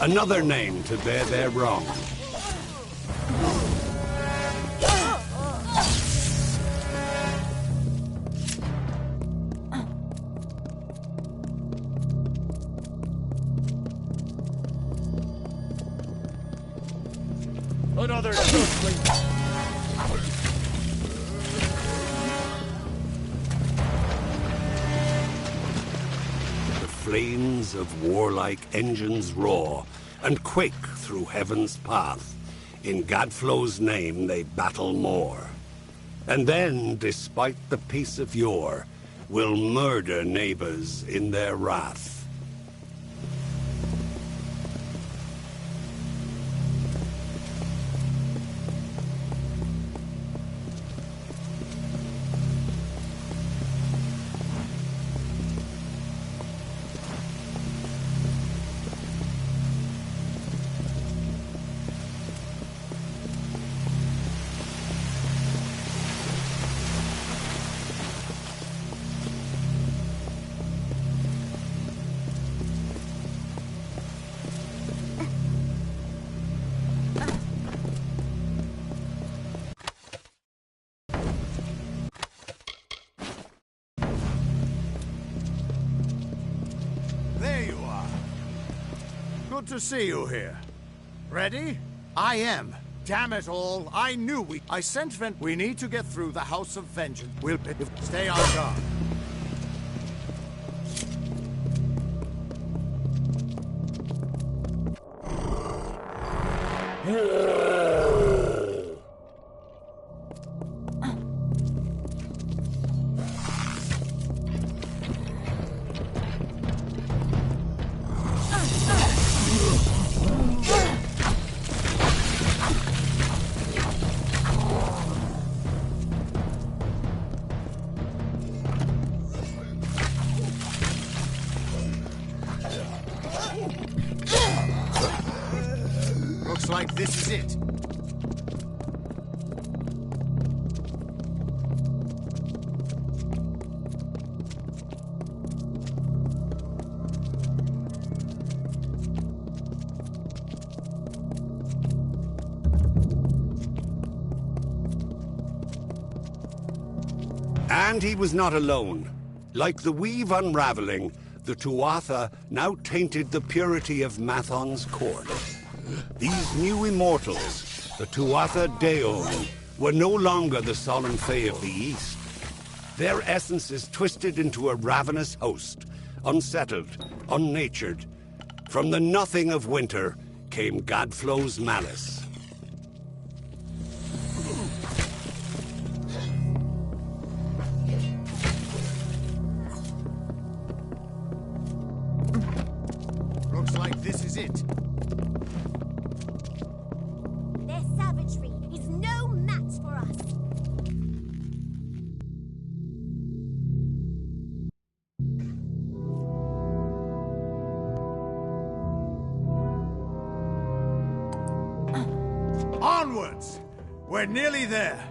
Another name to bear their wrong. Another The flames of warlike engines roar and quake through heaven's path. In Gadflow's name they battle more. And then, despite the peace of yore, will murder neighbors in their wrath. There you are. Good to see you here. Ready? I am. Damn it all. I knew I sent We need to get through the House of Vengeance. Stay on guard. Looks like this is it. And he was not alone. Like the weave unraveling, the Tuatha now tainted the purity of Mathon's court. These new immortals, the Tuatha Deon, were no longer the solemn Fae of the East. Their essences twisted into a ravenous host, unsettled, unnatured. From the nothing of winter came Gadflow's malice. Looks like this is it. Their savagery is no match for us. Onwards! We're nearly there.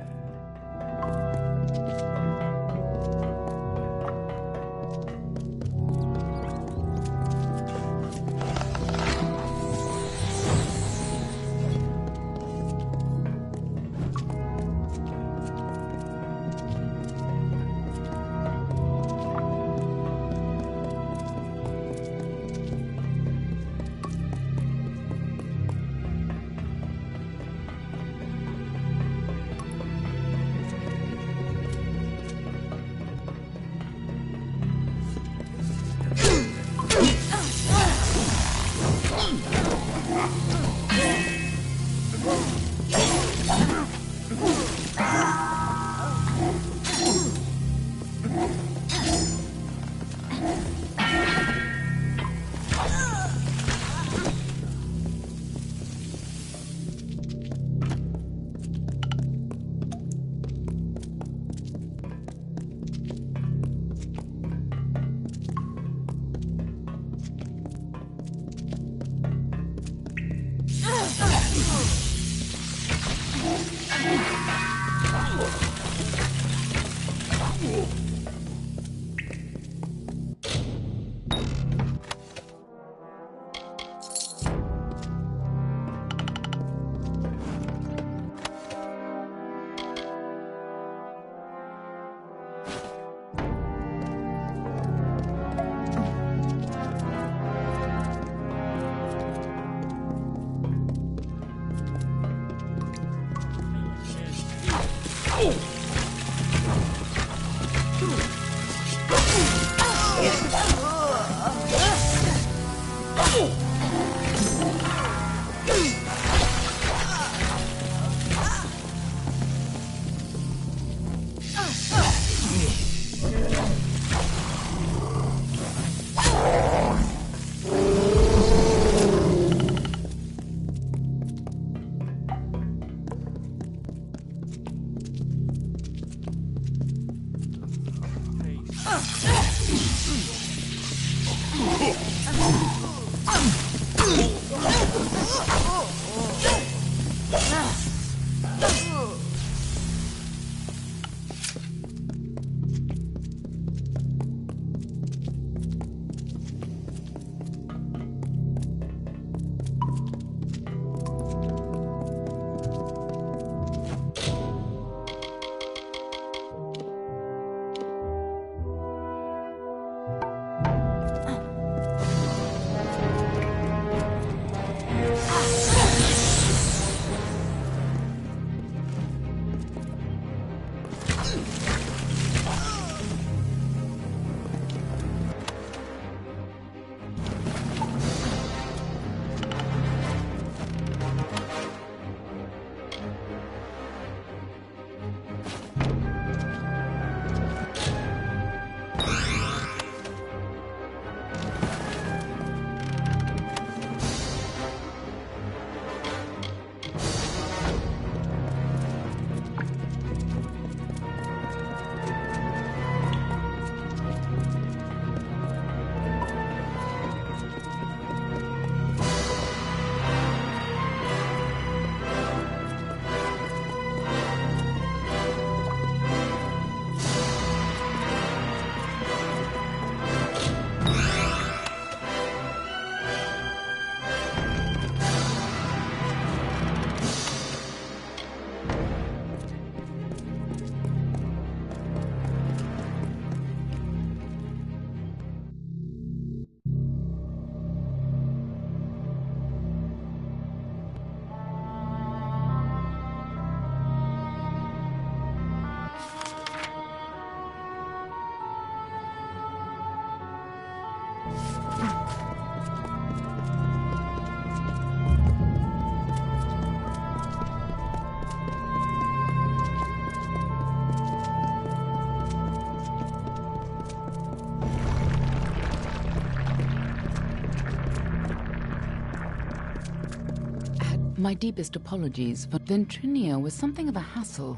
My deepest apologies, but Ventrinia was something of a hassle.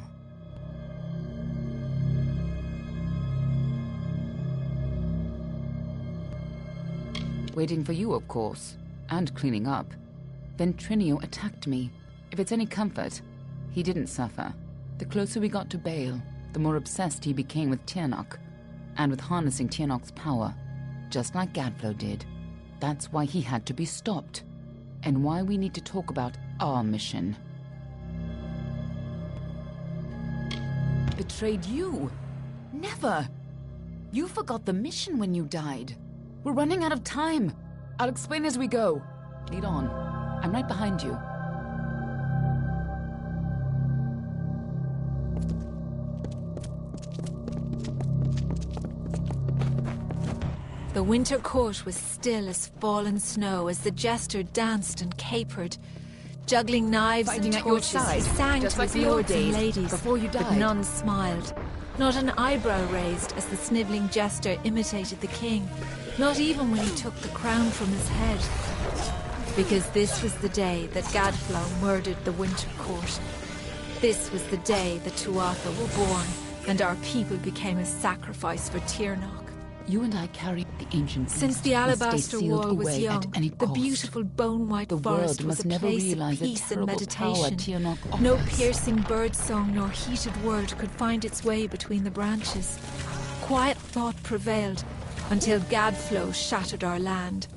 Waiting for you, of course, and cleaning up. Ventrinio attacked me. If it's any comfort, he didn't suffer. The closer we got to Bale, the more obsessed he became with Tirnoch, and with harnessing Tirnoch's power, just like Gadflow did. That's why he had to be stopped, and why we need to talk about our mission. Betrayed you? Never! You forgot the mission when you died. We're running out of time. I'll explain as we go. Lead on. I'm right behind you. The winter court was still as fallen snow as the jester danced and capered. Juggling knives Fighting and at your torches, side, he sang just to like his the old lords and days, ladies, before you but died. none smiled. Not an eyebrow raised as the snivelling jester imitated the king, not even when he took the crown from his head. Because this was the day that Gadflow murdered the winter court. This was the day the Tuatha were born, and our people became a sacrifice for Tirnoch. You and I carry the ancient Since beast the and stay alabaster sealed wall was away young, at any the cost. beautiful bone-white The forest world was must a never place realize of the peace and terrible power meditation. Tirnoch No offers. piercing birdsong nor heated word could find its way between the branches. Quiet thought prevailed until Gadflow shattered our land.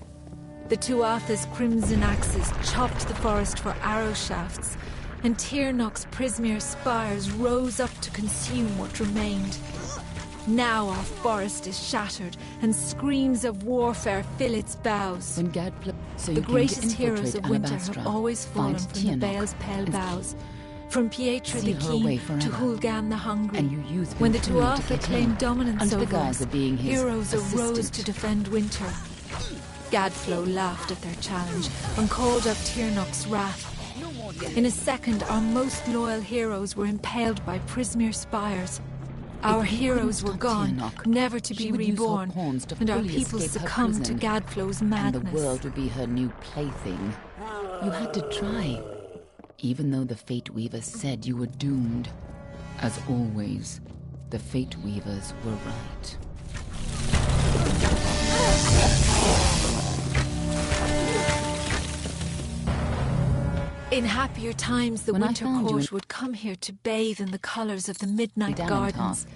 The Tuatha's crimson axes chopped the forest for arrow shafts, and Tirnoch's Prismere spires rose up to consume what remained. Now our forest is shattered, and screams of warfare fill its boughs. When Gadflow, so The you came to greatest heroes of infiltrate winter Alabastra, have always fallen find from the Tirnoch, Bale's pale and boughs. From Pietra the seal her away Keen to forever. Hulgan the Hungry. And you used When the Ventrinia to Tuatha get claimed in, dominance under the over guise us, of being his heroes arose assistant. to defend winter. Gadflow laughed at their challenge and called up Tirnoch's wrath. In a second, our most loyal heroes were impaled by Prismere spires. Our If you heroes couldn't were stop gone, Tirnoch, never to she be would use her reborn, pawns to and our fully people escape her succumbed to prison, Gadflow's and madness. the world would be her new plaything. You had to try, even though the Fate Weaver said you were doomed. As always, the Fate Weavers were right. In happier times, the When I winter found you court in- would come here to bathe in the colours of the midnight Down gardens.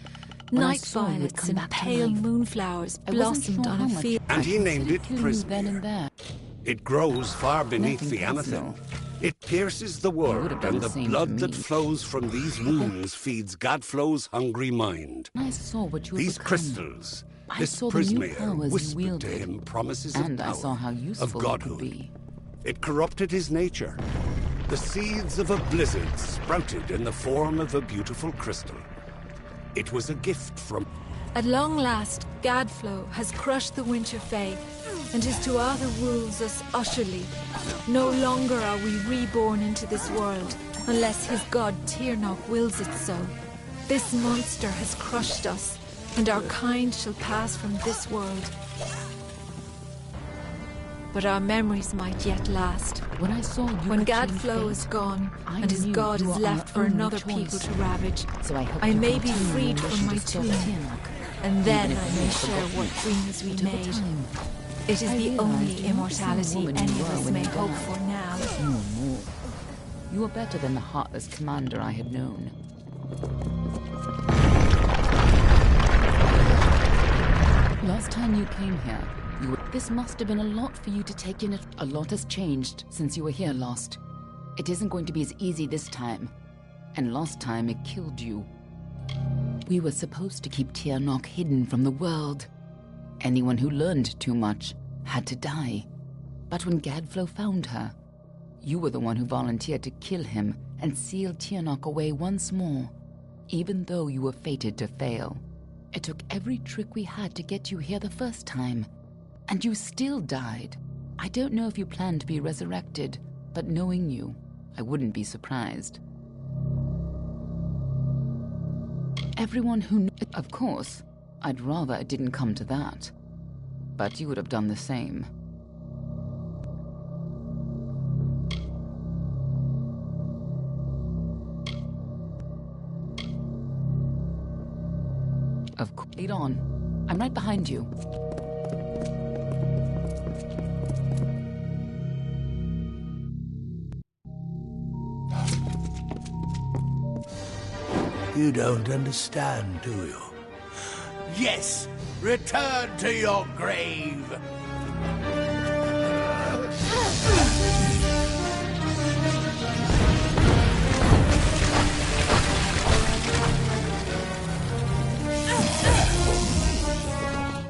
when I Night saw you had violets come and back to pale life, moonflowers I wasn't blossomed sure on how a much field. And he named it kill you then and Prismere. there. It grows far beneath Nothing the personal. Amethyst. It pierces the You would world, have done and the the same blood to that me. flows from these wounds feeds Gadflow's hungry mind. When I saw what you had These become, crystals, I this saw the new Prismere, powers you whispered to wielded, him promises and of I power, saw how of useful it could godhood. be. It corrupted his nature. The seeds of a blizzard sprouted in the form of a beautiful crystal. It was a gift from... At long last, Gadflow has crushed the Winter Fae, and his Tuatha rules us utterly. No longer are we reborn into this world, unless his god Tirnoch wills it so. This monster has crushed us, and our kind shall pass from this world. But our memories might yet last. When I saw you When had changed Gadflow fate, is gone, I and his knew god you is were left our for only another choice. people to ravage, So I hoped I you may be continue freed your from mission my to serve tomb, Tirnoch, and then even I if may you share forgot what me. dreams we But over made. time, It is I the realized only you're not the same immortality woman any you of were us when may you hope died. for now. You were more. You were better than the heartless commander I had known. Last time you came here, this must have been a lot for you to take in. A lot has changed since you were here last. It isn't going to be as easy this time. And last time it killed you. We were supposed to keep Tirnoch hidden from the world. Anyone who learned too much had to die. But when Gadflow found her, you were the one who volunteered to kill him and seal Tirnoch away once more, even though you were fated to fail. It took every trick we had to get you here the first time, and you still died. I don't know if you plan to be resurrected, but knowing you, I wouldn't be surprised. Everyone who knew... Of course, I'd rather it didn't come to that. But you would have done the same. Of course. Lead on. I'm right behind you. You don't understand, do you? Yes! Return to your grave!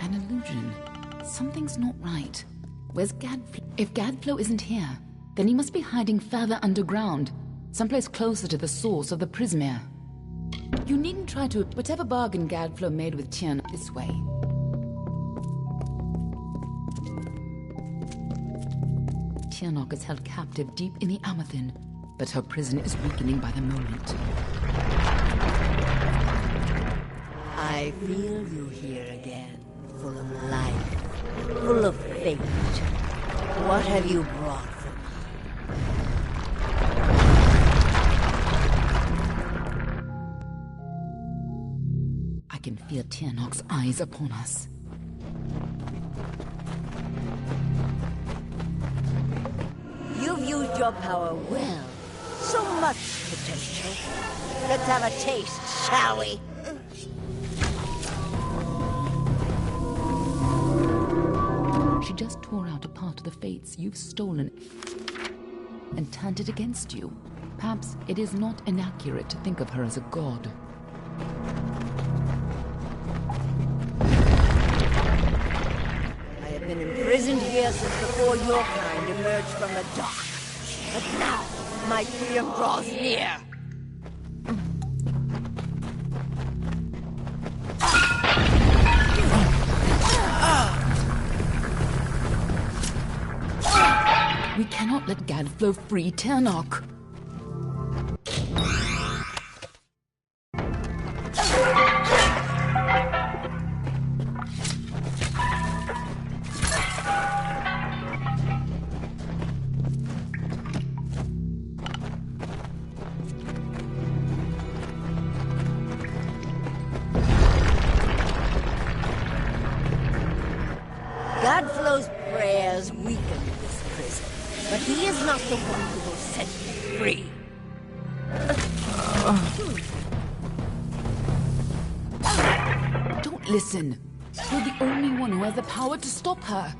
An illusion. Something's not right. Where's Gadflow? If Gadflow isn't here, then he must be hiding further underground, someplace closer to the source of the Prismere. You needn't try to... Whatever bargain Gadflow made with Tien this way. Tiernok is held captive deep in the Amethyst, but her prison is weakening by the moment. I feel you here again, full of life, full of fate. What have you brought for me? I can feel Tiernok's eyes upon us. You've used your power well. So much potential. Let's have a taste, shall we? She just tore out a part of the fates you've stolen and turned it against you. Perhaps it is not inaccurate to think of her as a god. I have been imprisoned here since before your kind emerged from the dark. But now, my freedom draws near. We cannot let Gadflow free Tiernok. Godflow's prayers weaken this prison, but he is not the one who will set me free. Don't listen. You're the only one who has the power to stop her.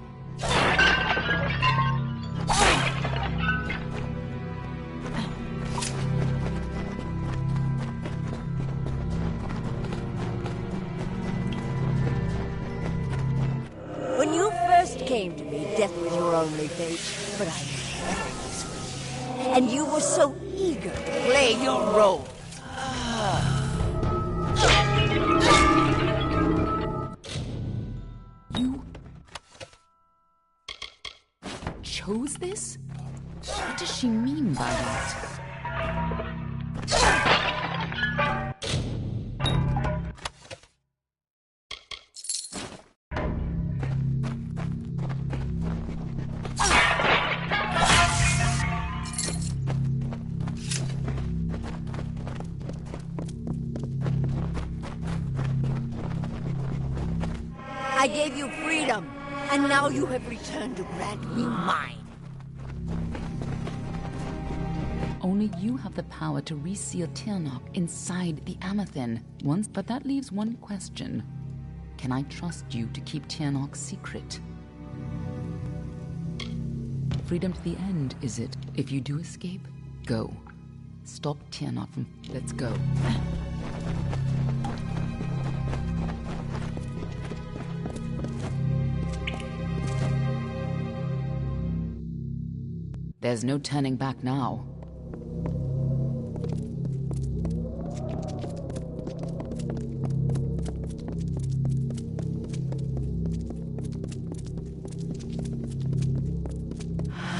When you first came to me, death was your only fate, but I knew nothing was free. And you were so eager to play your role. You chose this? What does she mean by that? I gave you freedom, and now you have returned to grant me mine. Only you have the power to reseal Tiernok inside the Amethyst once, but that leaves one question. Can I trust you to keep Tiernok's secret? Freedom to the end, is it? If you do escape, go. Stop Tiernok from... Let's go. There's no turning back now.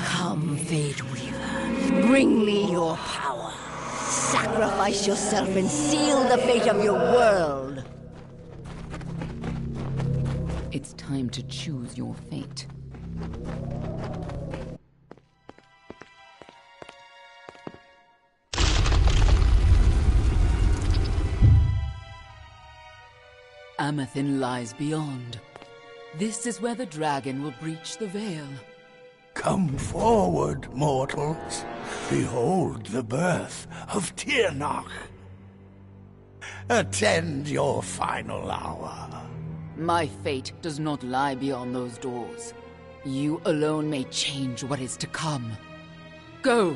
Come, Fate Weaver, bring me your power. Sacrifice yourself and seal the fate of your world. It's time to choose your fate. Amethin lies beyond. This is where the dragon will breach the veil. Come forward, mortals. Behold the birth of Tirnoch. Attend your final hour. My fate does not lie beyond those doors. You alone may change what is to come. Go!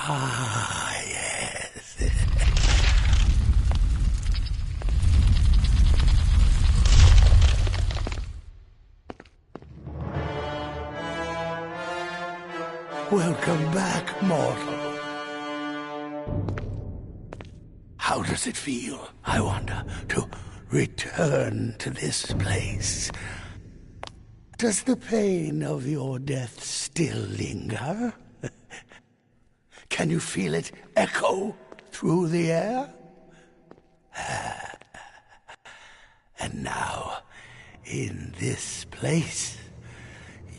Ah, yes. Welcome back, mortal. How does it feel, I wonder, to return to this place? Does the pain of your death still linger? Can you feel it echo through the air? And now, in this place,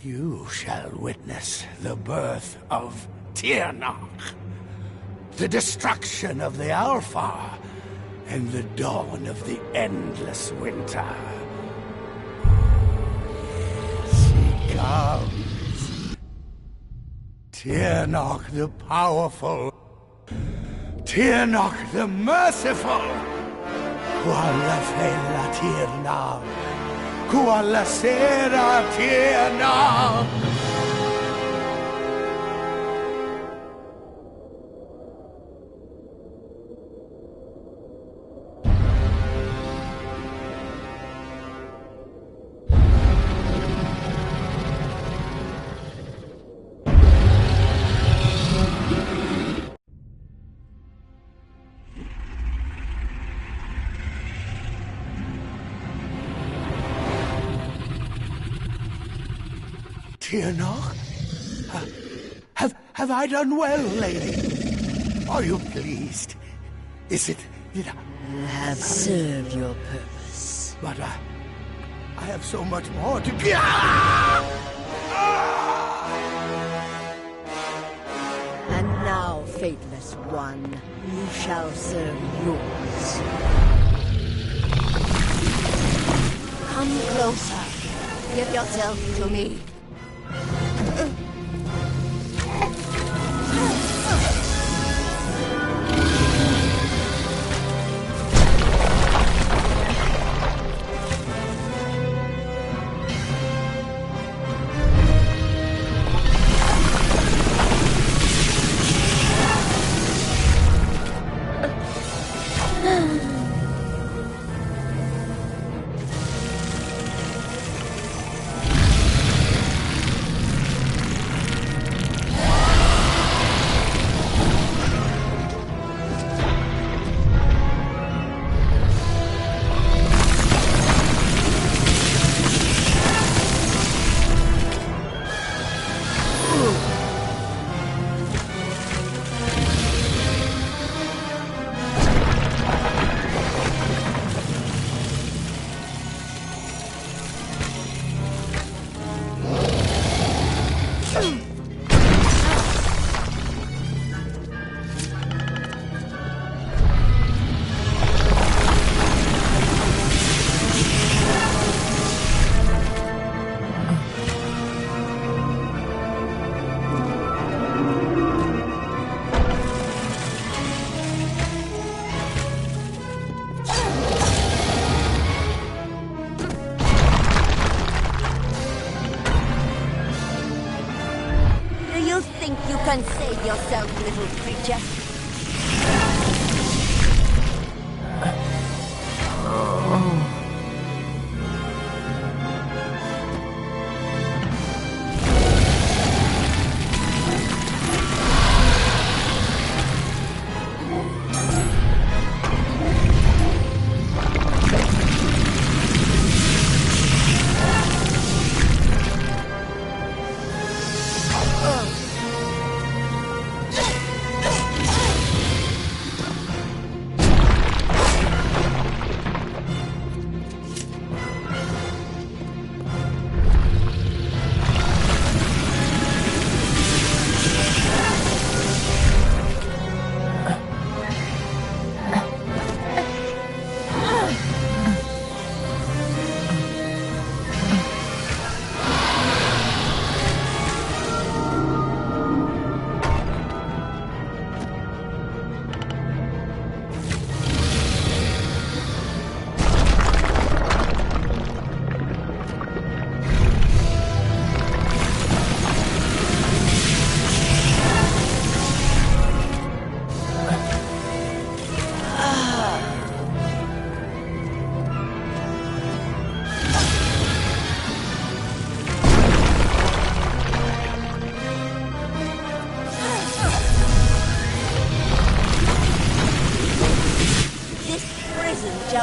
you shall witness the birth of Tirnoch, the destruction of the Alpha, and the dawn of the endless winter. She comes. Tirnoch the powerful, Tirnoch the merciful. Qualla fella Tirnoch, qualla sera Tirnoch. Tirnoch? Have I done well, lady? Are you pleased? Is it... You have served your purpose. But I have so much more to give. And now, faithless one, you shall serve yours. Come closer. Give yourself to me. Save yourself, little creature.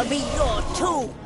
shall be your tomb.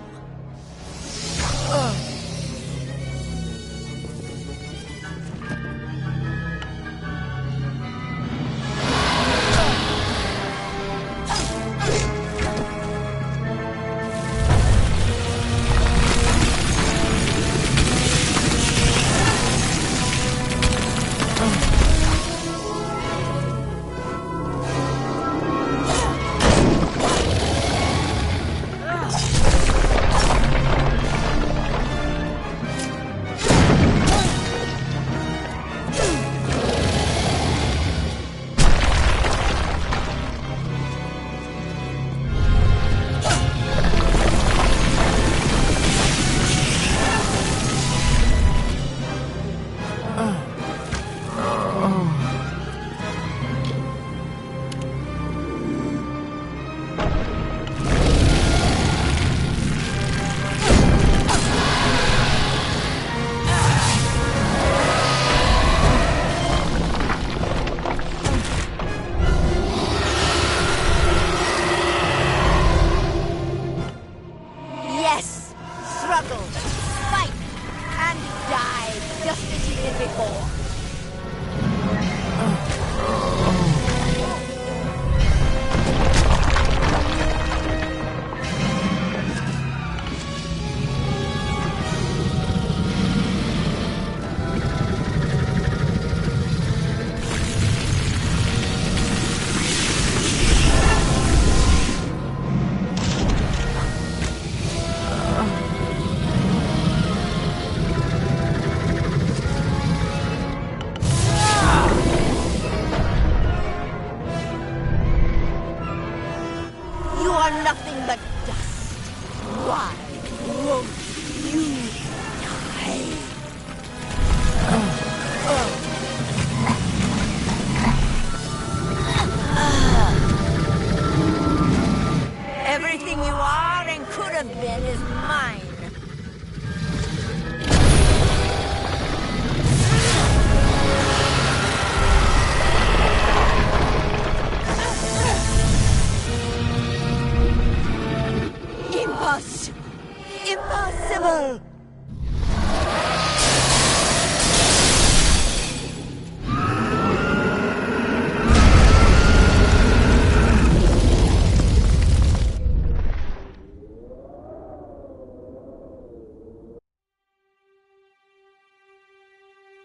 Impossible!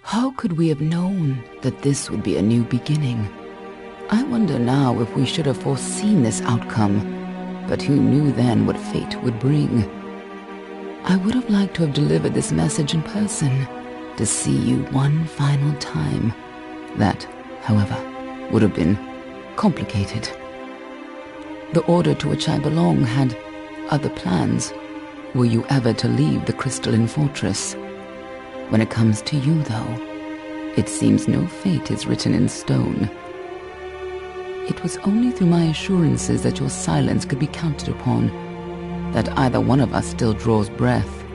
How could we have known that this would be a new beginning? I wonder now if we should have foreseen this outcome, but who knew then what fate would bring? I would have liked to have delivered this message in person, to see you one final time. That, however, would have been complicated. The order to which I belong had other plans. Were you ever to leave the crystalline fortress? When it comes to you, though, it seems no fate is written in stone. It was only through my assurances that your silence could be counted upon that either one of us still draws breath.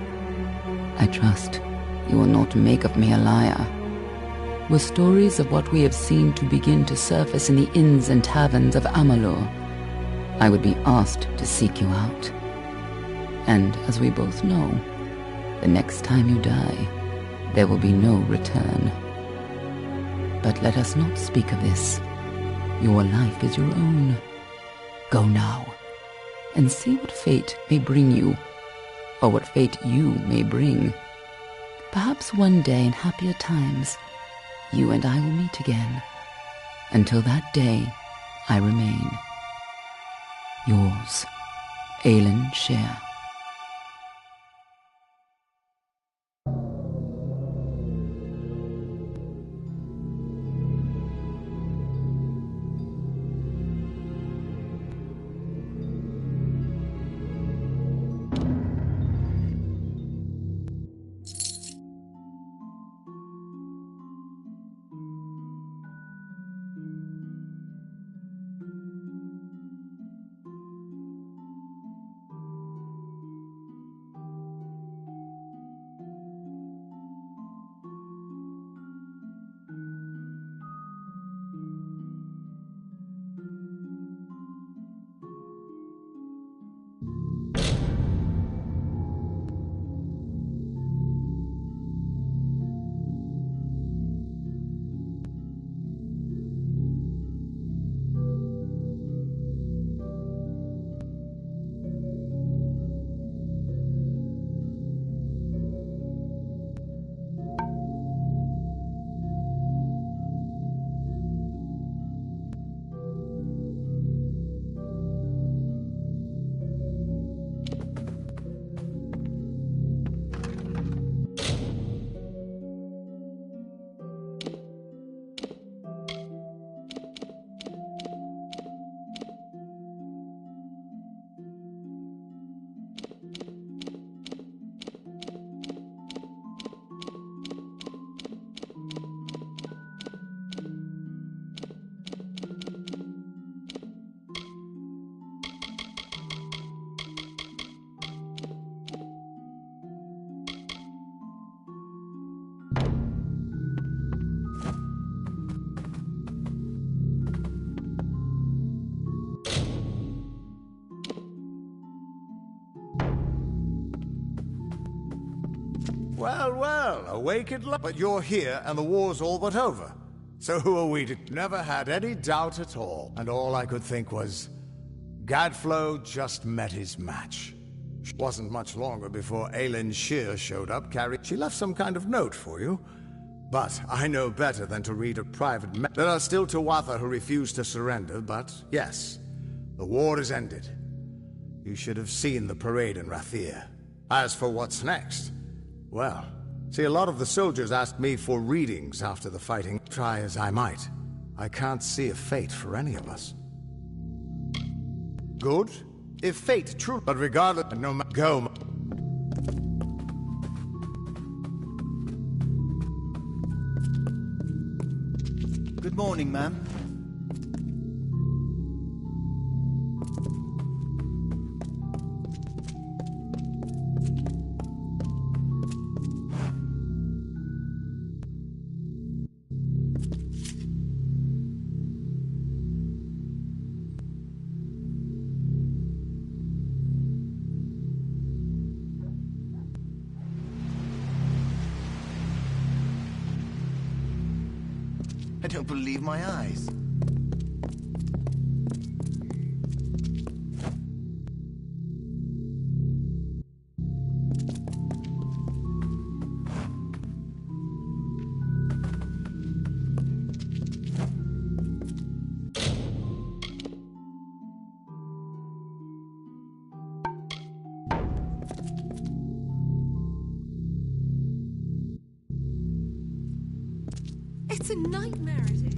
I trust you will not make of me a liar. Were stories of what we have seen to begin to surface in the inns and taverns of Amalur, I would be asked to seek you out. And as we both know, the next time you die, there will be no return. But let us not speak of this. Your life is your own. Go now, and see what fate may bring you, or what fate you may bring. Perhaps one day in happier times, you and I will meet again. Until that day, I remain yours, Aelin Shear. Well, well, awake at last. But you're here and the war's all but over. So who are we to... Never had any doubt at all. And all I could think was... Gadflow just met his match. Wasn't much longer before Aelin Shear showed up carrying... She left some kind of note for you. But I know better than to read a private... There are still Tuatha who refuse to surrender, but yes, the war is ended. You should have seen the parade in Rathir. As for what's next, well, see, a lot of the soldiers asked me for readings after the fighting. Try as I might, I can't see a fate for any of us. Good? If fate true, but regardless, no matter... Go. Good morning, ma'am. I don't believe my eyes. It's a nightmare, it is.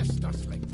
disgusting.